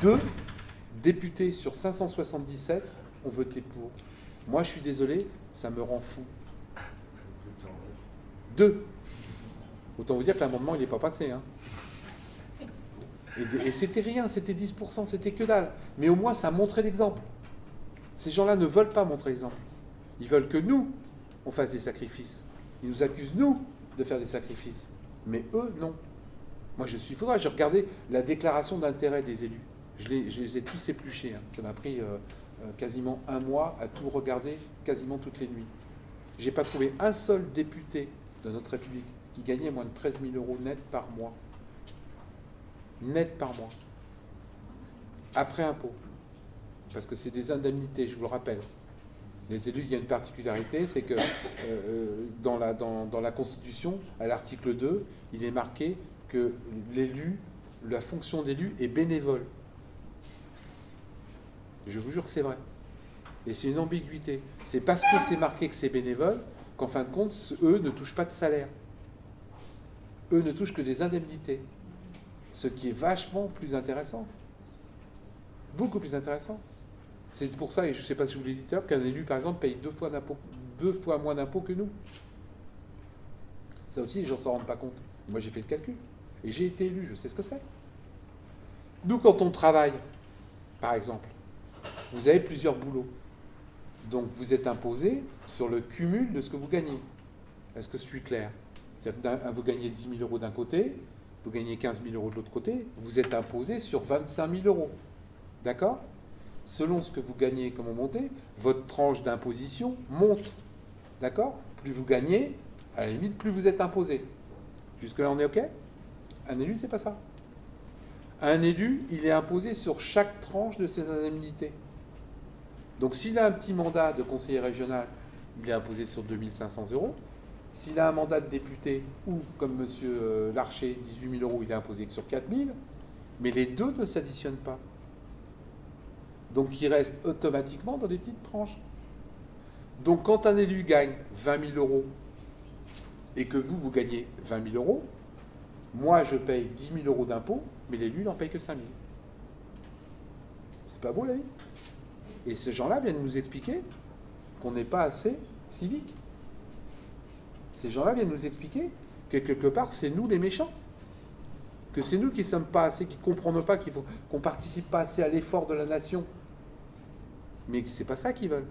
Deux députés sur 577 ont voté pour. Moi, je suis désolé, ça me rend fou. 2. Autant vous dire que l'amendement, il n'est pas passé. Hein. Et c'était rien, c'était 10%, c'était que dalle. Mais au moins, ça montrait l'exemple. Ces gens-là ne veulent pas montrer l'exemple. Ils veulent que nous, on fasse des sacrifices. Ils nous accusent, nous, de faire des sacrifices. Mais eux, non. Moi, je suis fou. J'ai regardé la déclaration d'intérêt des élus. Je les ai tous épluchés. Hein. Ça m'a pris quasiment un mois à tout regarder, quasiment toutes les nuits. Je n'ai pas trouvé un seul député de notre République qui gagnait moins de 13 000 € net par mois. Net par mois. Après impôt. Parce que c'est des indemnités, je vous le rappelle. Les élus, il y a une particularité, c'est que dans la Constitution, à l'article 2, il est marqué que l'élu, la fonction d'élu est bénévole. Je vous jure que c'est vrai. Et c'est une ambiguïté. C'est parce que c'est marqué que c'est bénévole qu'en fin de compte, eux ne touchent pas de salaire. Eux ne touchent que des indemnités. Ce qui est vachement plus intéressant. Beaucoup plus intéressant. C'est pour ça, et je ne sais pas si je vous l'ai dit tout à l'heure, qu'un élu, par exemple, paye 2 fois moins d'impôts que nous. Ça aussi, les gens ne s'en rendent pas compte. Moi, j'ai fait le calcul. Et j'ai été élu, je sais ce que c'est. Nous, quand on travaille, par exemple, vous avez plusieurs boulots. Donc, vous êtes imposé sur le cumul de ce que vous gagnez. Est-ce que je suis clair? C'est-à-dire que vous gagnez 10 000 € d'un côté, vous gagnez 15 000 € de l'autre côté, vous êtes imposé sur 25 000 €. D'accord? Selon ce que vous gagnez, comment monter, votre tranche d'imposition monte. D'accord? Plus vous gagnez, à la limite, plus vous êtes imposé. Jusque-là, on est OK? Un élu, c'est pas ça. Un élu, il est imposé sur chaque tranche de ses indemnités. Donc, s'il a un petit mandat de conseiller régional, il est imposé sur 2 500 €. S'il a un mandat de député, ou comme M. Larcher, 18 000 €, il est imposé que sur 4 000. Mais les deux ne s'additionnent pas. Donc, il reste automatiquement dans des petites tranches. Donc, quand un élu gagne 20 000 € et que vous gagnez 20 000 €, moi, je paye 10 000 € d'impôts, mais l'élu, il n'en paye que 5 000. C'est pas beau, la vie? Et ces gens-là viennent nous expliquer qu'on n'est pas assez civique. Ces gens-là viennent nous expliquer que, quelque part, c'est nous les méchants. Que c'est nous qui ne sommes pas assez, qui ne comprenons pas qu'on ne participe pas assez à l'effort de la nation. Mais c'est pas ça qu'ils veulent.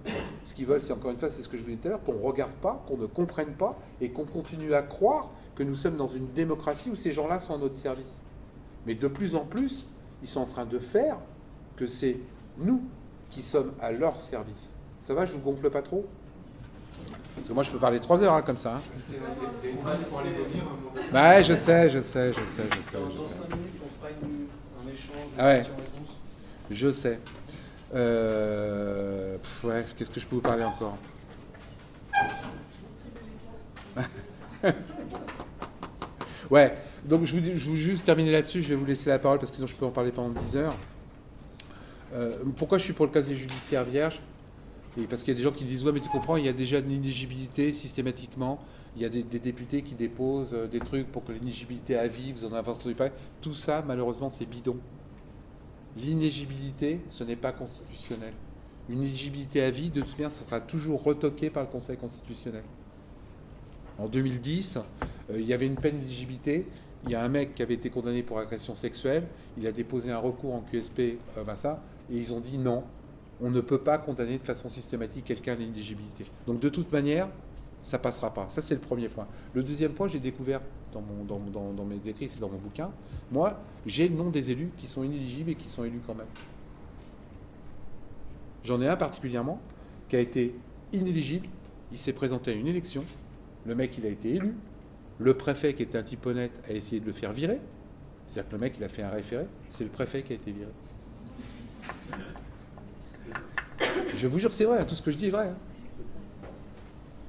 Ce qu'ils veulent, c'est encore une fois, c'est ce que je vous disais tout à l'heure, qu'on ne regarde pas, qu'on ne comprenne pas, et qu'on continue à croire que nous sommes dans une démocratie où ces gens-là sont à notre service. Mais de plus en plus, ils sont en train de faire que c'est nous qui sommes à leur service. Ça va, je ne vous gonfle pas trop? Parce que moi, je peux parler 3 heures, hein, comme ça. Hein. Ouais, je sais. Dans 5 minutes, on fera un échange de questions-réponses. Je sais. Ouais, qu'est-ce que je peux vous parler encore? Ouais, donc je vous juste terminer là-dessus, je vais vous laisser la parole parce que sinon je peux en parler pendant 10 heures. Pourquoi je suis pour le casier judiciaire vierge? Et parce qu'il y a des gens qui disent, ouais mais tu comprends, il y a déjà une inéligibilité systématiquement, il y a des députés qui déposent des trucs pour que l'inéligibilité à vie, vous en avez entendu parler, tout ça malheureusement c'est bidon. L'inéligibilité, ce n'est pas constitutionnel. Une éligibilité à vie, de toute manière, ça sera toujours retoqué par le Conseil constitutionnel. En 2010, il y avait une peine d'éligibilité. Il y a un mec qui avait été condamné pour agression sexuelle. Il a déposé un recours en QSP, et ils ont dit non, on ne peut pas condamner de façon systématique quelqu'un à l'inéligibilité. Donc de toute manière, ça ne passera pas. Ça, c'est le premier point. Le deuxième point, j'ai découvert dans mes écrits, c'est dans mon bouquin, moi, j'ai le nom des élus qui sont inéligibles et qui sont élus quand même. J'en ai un particulièrement qui a été inéligible. Il s'est présenté à une élection. Le mec, il a été élu. Le préfet, qui était un type honnête, a essayé de le faire virer. C'est-à-dire que le mec, il a fait un référé. C'est le préfet qui a été viré. Je vous jure, c'est vrai, tout ce que je dis est vrai. Hein.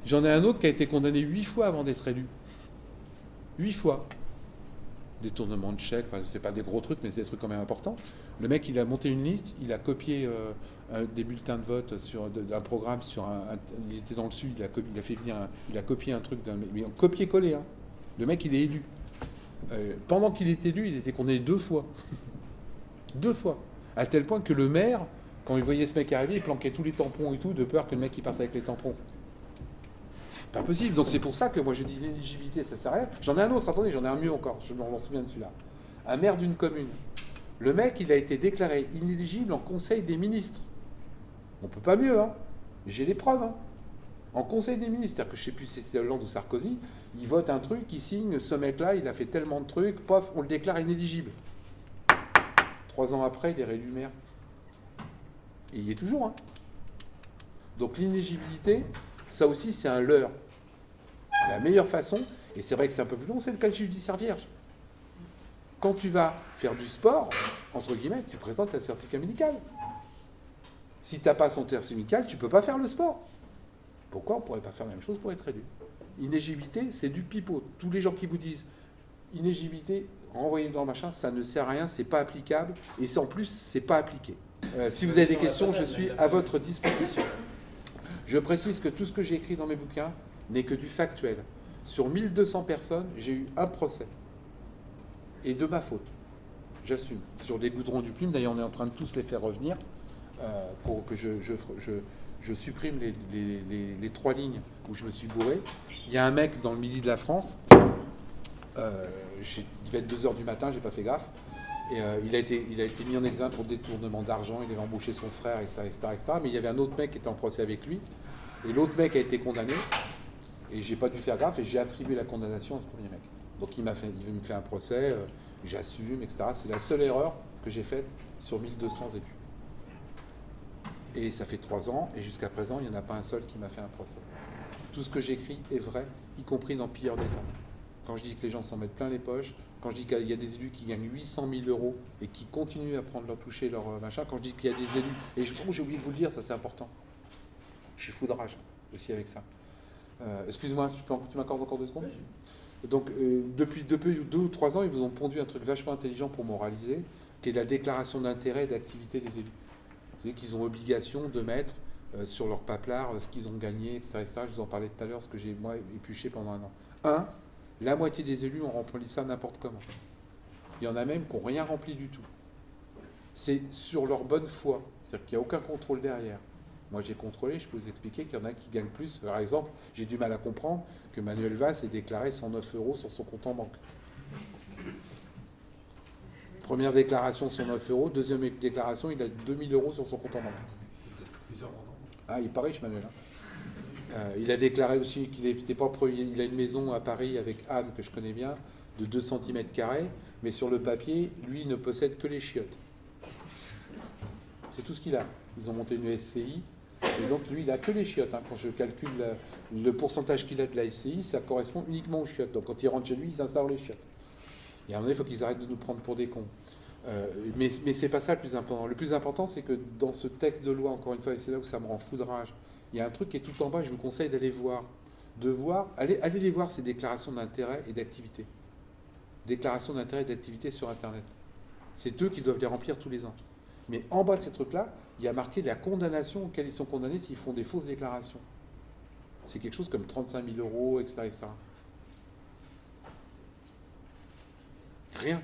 J'en ai un autre qui a été condamné 8 fois avant d'être élu. 8 fois. Détournement de chèques, enfin, c'est pas des gros trucs, mais c'est des trucs quand même importants. Le mec, il a monté une liste, il a copié des bulletins de vote sur d'un programme, il était dans le sud, il a copié un truc, mais en copier-coller. Hein. Le mec, il est élu. Pendant qu'il est élu, il était condamné 2 fois. 2 fois. À tel point que le maire, quand il voyait ce mec arriver, il planquait tous les tampons et tout, de peur que le mec il parte avec les tampons. Pas possible. Donc c'est pour ça que moi je dis l'éligibilité, ça sert à rien. J'en ai un autre, attendez, j'en ai un mieux encore, je m'en souviens de celui-là. Un maire d'une commune. Le mec, il a été déclaré inéligible en Conseil des ministres. On peut pas mieux, hein. J'ai les preuves, hein. En Conseil des ministres, c'est-à-dire que je sais plus si c'est Hollande ou Sarkozy, il vote un truc, il signe, ce mec-là, il a fait tellement de trucs, pof, on le déclare inéligible. 3 ans après, il est réélu maire. Et il y est toujours, hein. Donc l'inéligibilité, ça aussi, c'est un leurre. La meilleure façon, et c'est vrai que c'est un peu plus long, c'est le casier judiciaire vierge. Quand tu vas faire du sport, entre guillemets, tu présentes un certificat médical. Si tu n'as pas son certificat médical, tu ne peux pas faire le sport. Pourquoi on ne pourrait pas faire la même chose pour être élu? Inéligibilité, c'est du pipeau. Tous les gens qui vous disent inéligibilité, renvoyez dans le machin, ça ne sert à rien, c'est pas applicable, et en plus, c'est pas appliqué. Si vous avez des questions, je suis à votre disposition. Je précise que tout ce que j'ai écrit dans mes bouquins n'est que du factuel. Sur 1200 personnes, j'ai eu un procès. Et de ma faute. J'assume. Sur des goudrons du plume, d'ailleurs on est en train de tous les faire revenir pour que je supprime les 3 lignes où je me suis bourré. Il y a un mec dans le midi de la France, il devait être 2h du matin, j'ai pas fait gaffe. Et il a été mis en examen pour détournement d'argent, il avait embauché son frère, etc., mais il y avait un autre mec qui était en procès avec lui, et l'autre mec a été condamné, et j'ai pas dû faire gaffe, et j'ai attribué la condamnation à ce premier mec. Donc il me fait un procès, j'assume, etc. C'est la seule erreur que j'ai faite sur 1200 élus. Et ça fait 3 ans, et jusqu'à présent, il n'y en a pas un seul qui m'a fait un procès. Tout ce que j'écris est vrai, y compris dans pire des temps. Quand je dis que les gens s'en mettent plein les poches, quand je dis qu'il y a des élus qui gagnent 800 000 € et qui continuent à prendre leur toucher, leur machin, quand je dis qu'il y a des élus, et j'ai oublié de vous le dire, ça c'est important. J'ai foudrage aussi avec ça. Excuse-moi, tu m'accordes encore 2 secondes? Donc, depuis 2 ou 3 ans, ils vous ont pondu un truc vachement intelligent pour moraliser, qui est la déclaration d'intérêt et d'activité des élus. Vous savez qu'ils ont obligation de mettre sur leur paplard ce qu'ils ont gagné, etc., etc. Je vous en parlais tout à l'heure, ce que j'ai, moi, épluché pendant 1 an. La moitié des élus ont rempli ça n'importe comment. Il y en a même qui n'ont rien rempli du tout. C'est sur leur bonne foi. C'est-à-dire qu'il n'y a aucun contrôle derrière. Moi, j'ai contrôlé, je peux vous expliquer qu'il y en a qui gagnent plus. Par exemple, j'ai du mal à comprendre que Manuel Valls ait déclaré 109 € sur son compte en banque. Première déclaration, 109 €. Deuxième déclaration, il a 2000 € sur son compte en banque. Ah, il paraît, Manuel. Il a déclaré aussi qu'il était propre. Il a une maison à Paris avec Anne, que je connais bien, de 2 cm², mais sur le papier, lui, ne possède que les chiottes. C'est tout ce qu'il a. Ils ont monté une SCI, et donc lui, il n'a que les chiottes. Quand je calcule le pourcentage qu'il a de la SCI, ça correspond uniquement aux chiottes. Donc quand il rentre chez lui, ils installent les chiottes. Et à un moment donné, il faut qu'ils arrêtent de nous prendre pour des cons. Mais ce n'est pas ça le plus important. Le plus important, c'est que dans ce texte de loi, encore une fois, et c'est là où ça me rend foudrage, il y a un truc qui est tout en bas, je vous conseille d'aller voir. Allez les voir, ces déclarations d'intérêt et d'activité. Déclarations d'intérêt et d'activité sur Internet. C'est eux qui doivent les remplir tous les ans. Mais en bas de ces trucs-là, il y a marqué la condamnation auquel ils sont condamnés s'ils font des fausses déclarations. C'est quelque chose comme 35 000 €, etc., etc. Rien.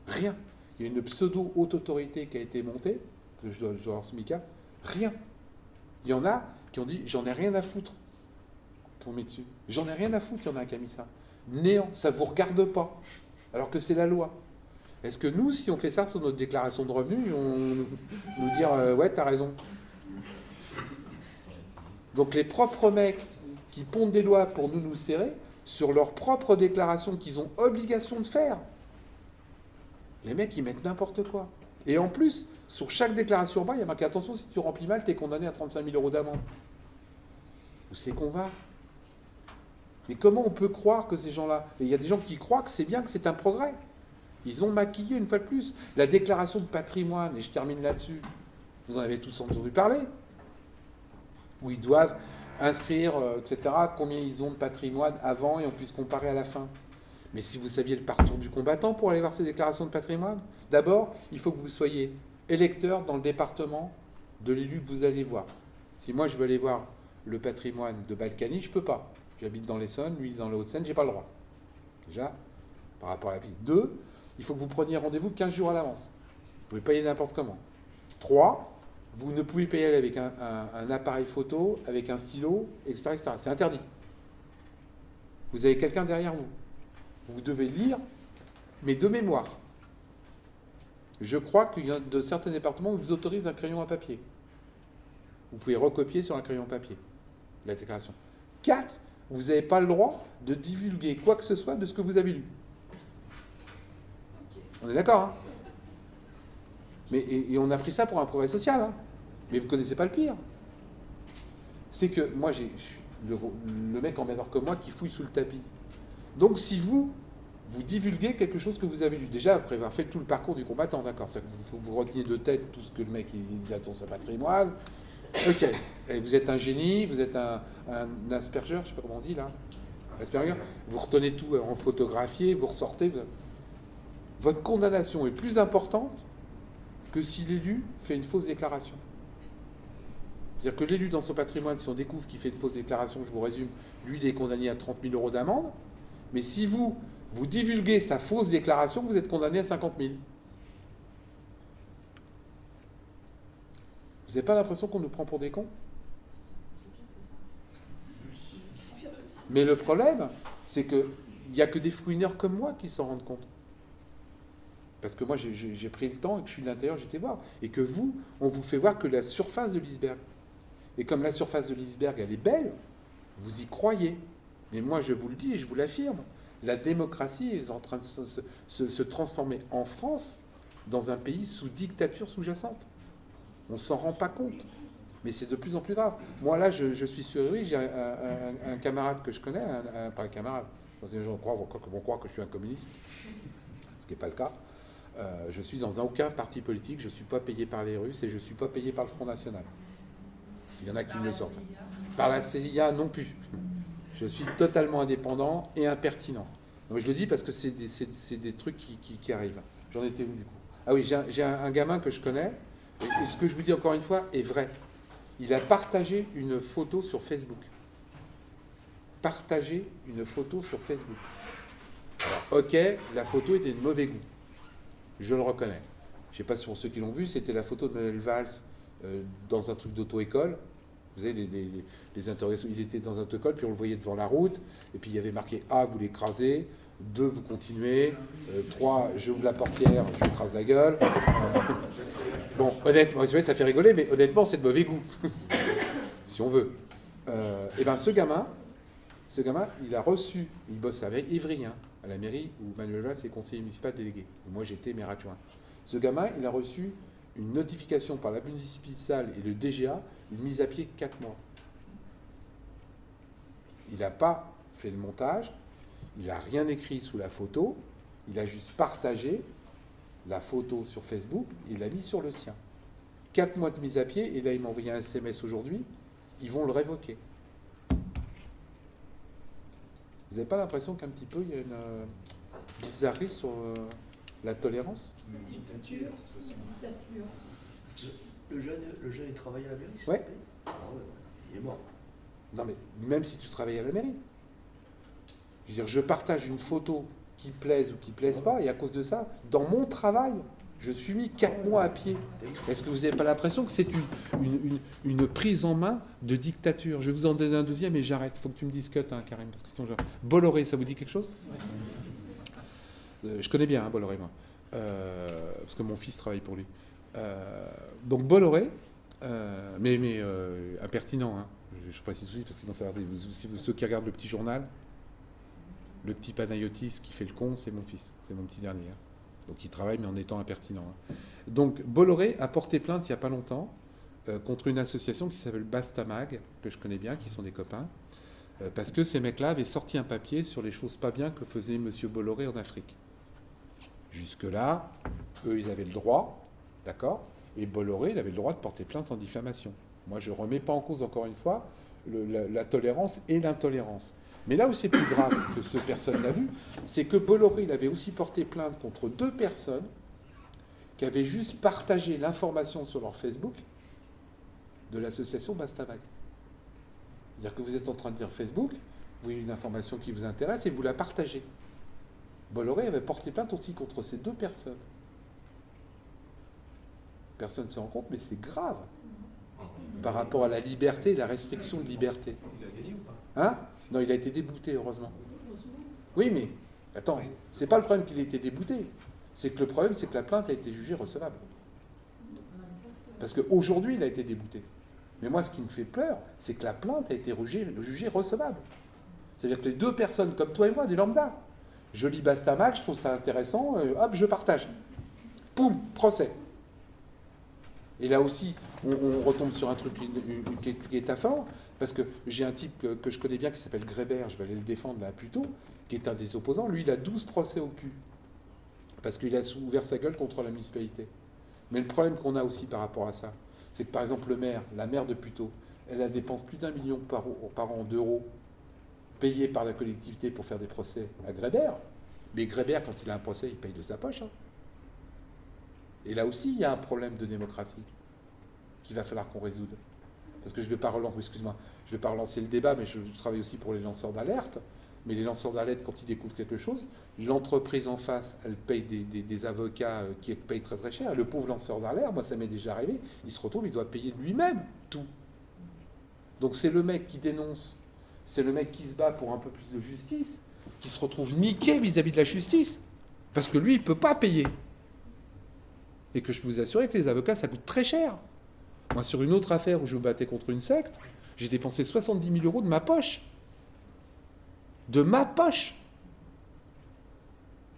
Rien. Il y a une pseudo-haute autorité qui a été montée, que je dois avoir ce MICA. Rien. Il y en a qui ont dit « j'en ai rien à foutre » qu'on met dessus. J'en ai rien à foutre, il y en a un qui a mis ça. Néant, ça ne vous regarde pas, alors que c'est la loi. Est-ce que nous, si on fait ça sur notre déclaration de revenus, ils vont nous dire « ouais, t'as raison ». Donc les propres mecs qui pondent des lois pour nous serrer, sur leur propre déclaration qu'ils ont obligation de faire, les mecs, ils mettent n'importe quoi. Et en plus, sur chaque déclaration en bas, il y a marqué « attention, si tu remplis mal, tu es condamné à 35 000 € d'amende ». Où c'est qu'on va? Mais comment on peut croire que ces gens-là... Et il y a des gens qui croient que c'est bien, que c'est un progrès. Ils ont maquillé une fois de plus. La déclaration de patrimoine, et je termine là-dessus, Vous en avez tous entendu parler. Où ils doivent inscrire, etc., combien ils ont de patrimoine avant et on puisse comparer à la fin. Mais si vous saviez le parcours du combattant pour aller voir ces déclarations de patrimoine, d'abord, il faut que vous soyez électeur dans le département de l'élu que vous allez voir. Si moi, je veux aller voir le patrimoine de Balkany, je ne peux pas. J'habite dans l'Essonne, lui dans les Hauts-de-Seine, je n'ai pas le droit. Déjà, par rapport à la vie. 2, il faut que vous preniez rendez-vous 15 jours à l'avance. Vous pouvez payer n'importe comment. 3, vous ne pouvez pas y aller avec un appareil photo, avec un stylo, etc., etc. C'est interdit. Vous avez quelqu'un derrière vous. Vous devez lire, mais de mémoire. Je crois qu'il y a de certains départements où ils vous autorisent un crayon à papier. Vous pouvez recopier sur un crayon papier la déclaration. 4, vous n'avez pas le droit de divulguer quoi que ce soit de ce que vous avez lu. On est d'accord, hein? Mais, et on a pris ça pour un progrès social, hein? Mais vous ne connaissez pas le pire. C'est que moi, j'ai le mec en meilleur que moi qui fouille sous le tapis. Donc si vous divulguez quelque chose que vous avez lu, déjà après avoir fait tout le parcours du combattant, d'accord, c'est-à-dire que vous reteniez de tête tout ce que le mec il a dans son patrimoine, ok, et vous êtes un génie, vous êtes un aspergeur, je ne sais pas comment on dit là, Asperger, vous retenez tout en photographié, vous ressortez, votre condamnation est plus importante que si l'élu fait une fausse déclaration. C'est-à-dire que l'élu dans son patrimoine, si on découvre qu'il fait une fausse déclaration, je vous résume, lui il est condamné à 30 000 € d'amende, mais si vous divulguez sa fausse déclaration, vous êtes condamné à 50 000. Vous n'avez pas l'impression qu'on nous prend pour des cons? Mais le problème, c'est qu'il n'y a que des fouineurs comme moi qui s'en rendent compte. Parce que moi, j'ai pris le temps et que je suis de l'intérieur, j'étais voir. Et que vous, on vous fait voir que la surface de l'iceberg. Et comme la surface de l'iceberg, elle est belle, vous y croyez. Mais moi, je vous le dis et je vous l'affirme. La démocratie est en train de se transformer en France dans un pays sous dictature sous-jacente. On ne s'en rend pas compte. Mais c'est de plus en plus grave. Moi, là, je suis sur lui, j'ai un camarade que je connais, pas un camarade, les gens vont croire que je suis un communiste, ce qui n'est pas le cas. Je suis dans aucun parti politique, je ne suis pas payé par les Russes et je ne suis pas payé par le Front National. Il y en a qui me le sortent. Par la CIA non plus. Je suis totalement indépendant et impertinent. Donc, je le dis parce que c'est des trucs qui arrivent. J'en étais où du coup? Ah oui, j'ai un gamin que je connais, et ce que je vous dis encore une fois est vrai. Il a partagé une photo sur Facebook. Partagé une photo sur Facebook. Alors, ok, la photo était de mauvais goût. Je le reconnais. Je ne sais pas si pour ceux qui l'ont vu, c'était la photo de Manuel Valls dans un truc d'auto-école. Vous savez, les interrogations, il était dans un auto-école, puis on le voyait devant la route, et puis il y avait marqué A, vous l'écrasez, 2, vous continuez, 3, j'ouvre la portière, je lui écrase la gueule. Bon, honnêtement, ça fait rigoler, mais honnêtement, c'est de mauvais goût, si on veut. Et bien, ce gamin, il a reçu, il bosse à Ivry, hein, à la mairie, où Manuel Valls est conseiller municipal délégué. Moi, j'étais maire adjoint. Ce gamin, il a reçu une notification par la municipale et le DGA, une mise à pied 4 mois. Il n'a pas fait le montage, il n'a rien écrit sous la photo, il a juste partagé la photo sur Facebook, il l'a mis sur le sien. 4 mois de mise à pied, et là il m'a envoyé un SMS aujourd'hui, ils vont le révoquer. Vous n'avez pas l'impression qu'un petit peu il y a une bizarrerie sur la tolérance? Dictature. Le jeune, il travaille à la mairie? Ouais. Ah ouais, il est mort. Non mais même si tu travailles à la mairie. Je veux dire, je partage une photo qui plaise ou qui plaise pas, et à cause de ça, dans mon travail, je suis mis 4 mois à pied. Est-ce que vous n'avez pas l'impression que c'est une prise en main de dictature? Je vais vous en donner un deuxième et j'arrête. Il faut que tu me dises cut, hein, Karim, parce que sinon Bolloré, ça vous dit quelque chose? Je connais bien hein, Bolloré, moi. Parce que mon fils travaille pour lui. Donc Bolloré, mais impertinent, hein. Je précise aussi, parce que sinon ça va arriver. Ceux qui regardent le petit journal, le petit Panayotis qui fait le con, c'est mon fils, c'est mon petit dernier. Hein. Donc il travaille mais en étant impertinent. Hein. Donc Bolloré a porté plainte il n'y a pas longtemps contre une association qui s'appelle Bastamag, que je connais bien, qui sont des copains, parce que ces mecs-là avaient sorti un papier sur les choses pas bien que faisait M. Bolloré en Afrique. Jusque-là, eux, ils avaient le droit, d'accord? Et Bolloré, il avait le droit de porter plainte en diffamation. Moi, je ne remets pas en cause, encore une fois, la tolérance et l'intolérance. Mais là où c'est plus grave que ce personne l'a vu, c'est que Bolloré, il avait aussi porté plainte contre 2 personnes qui avaient juste partagé l'information sur leur Facebook de l'association Bastavag. C'est-à-dire que vous êtes en train de dire Facebook, vous voyez une information qui vous intéresse et vous la partagez. Bolloré avait porté plainte aussi contre ces 2 personnes. Personne ne se rend compte, mais c'est grave par rapport à la liberté, la restriction de liberté. Il a gagné ou pas? Hein? Non, il a été débouté, heureusement. Oui, mais attends, c'est pas le problème qu'il ait été débouté. C'est que le problème, c'est que la plainte a été jugée recevable. Parce qu'aujourd'hui, il a été débouté. Mais moi, ce qui me fait peur, c'est que la plainte a été jugée recevable. C'est-à-dire que les 2 personnes, comme toi et moi, des lambda, je lis Bastamag, je trouve ça intéressant, hop, je partage. Poum, procès. Et là aussi, on retombe sur un truc qui est affolant, parce que j'ai un type que je connais bien qui s'appelle Grébert, je vais aller le défendre là plus tôt, qui est un des opposants. Lui, il a 12 procès au cul, parce qu'il a ouvert sa gueule contre la municipalité. Mais le problème qu'on a aussi par rapport à ça, c'est que par exemple le maire, la maire de Puteaux, elle dépense plus d'1 million par an d'euros payés par la collectivité pour faire des procès à Grébert. Mais Grébert, quand il a un procès, il paye de sa poche. Hein. Et là aussi, il y a un problème de démocratie qu'il va falloir qu'on résoudre. Parce que je ne vais pas relancer le débat, mais je travaille aussi pour les lanceurs d'alerte. Mais les lanceurs d'alerte, quand ils découvrent quelque chose, l'entreprise en face, elle paye des avocats qui payent très très cher. Le pauvre lanceur d'alerte, moi ça m'est déjà arrivé, il se retrouve, il doit payer lui-même tout. Donc c'est le mec qui dénonce, c'est le mec qui se bat pour un peu plus de justice, qui se retrouve niqué vis-à-vis de la justice. Parce que lui, il ne peut pas payer. Et que je peux vous assurer que les avocats, ça coûte très cher. Moi, sur une autre affaire où je me battais contre une secte, j'ai dépensé 70 000 euros de ma poche. De ma poche.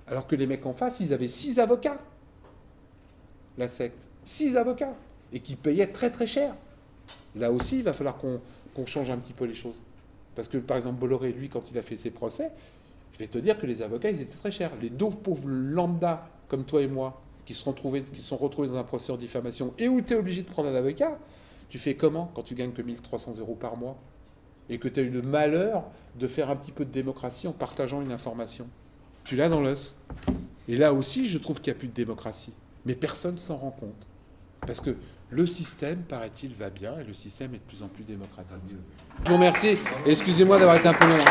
Alors que les mecs en face, ils avaient 6 avocats. La secte. 6 avocats. Et qui payaient très très cher. Là aussi, il va falloir qu'on change un petit peu les choses. Parce que, par exemple, Bolloré, lui, quand il a fait ses procès, je vais te dire que les avocats, ils étaient très chers. Les 2 pauvres lambda, comme toi et moi, qui se sont retrouvés dans un procès en diffamation et où tu es obligé de prendre un avocat, tu fais comment quand tu gagnes que 1 300 € par mois et que tu as eu le malheur de faire un petit peu de démocratie en partageant une information? Tu l'as dans l'os. Et là aussi, je trouve qu'il n'y a plus de démocratie. Mais personne s'en rend compte. Parce que le système, paraît-il, va bien et le système est de plus en plus démocratique. Je vous remercie. Excusez-moi d'avoir été un peu long.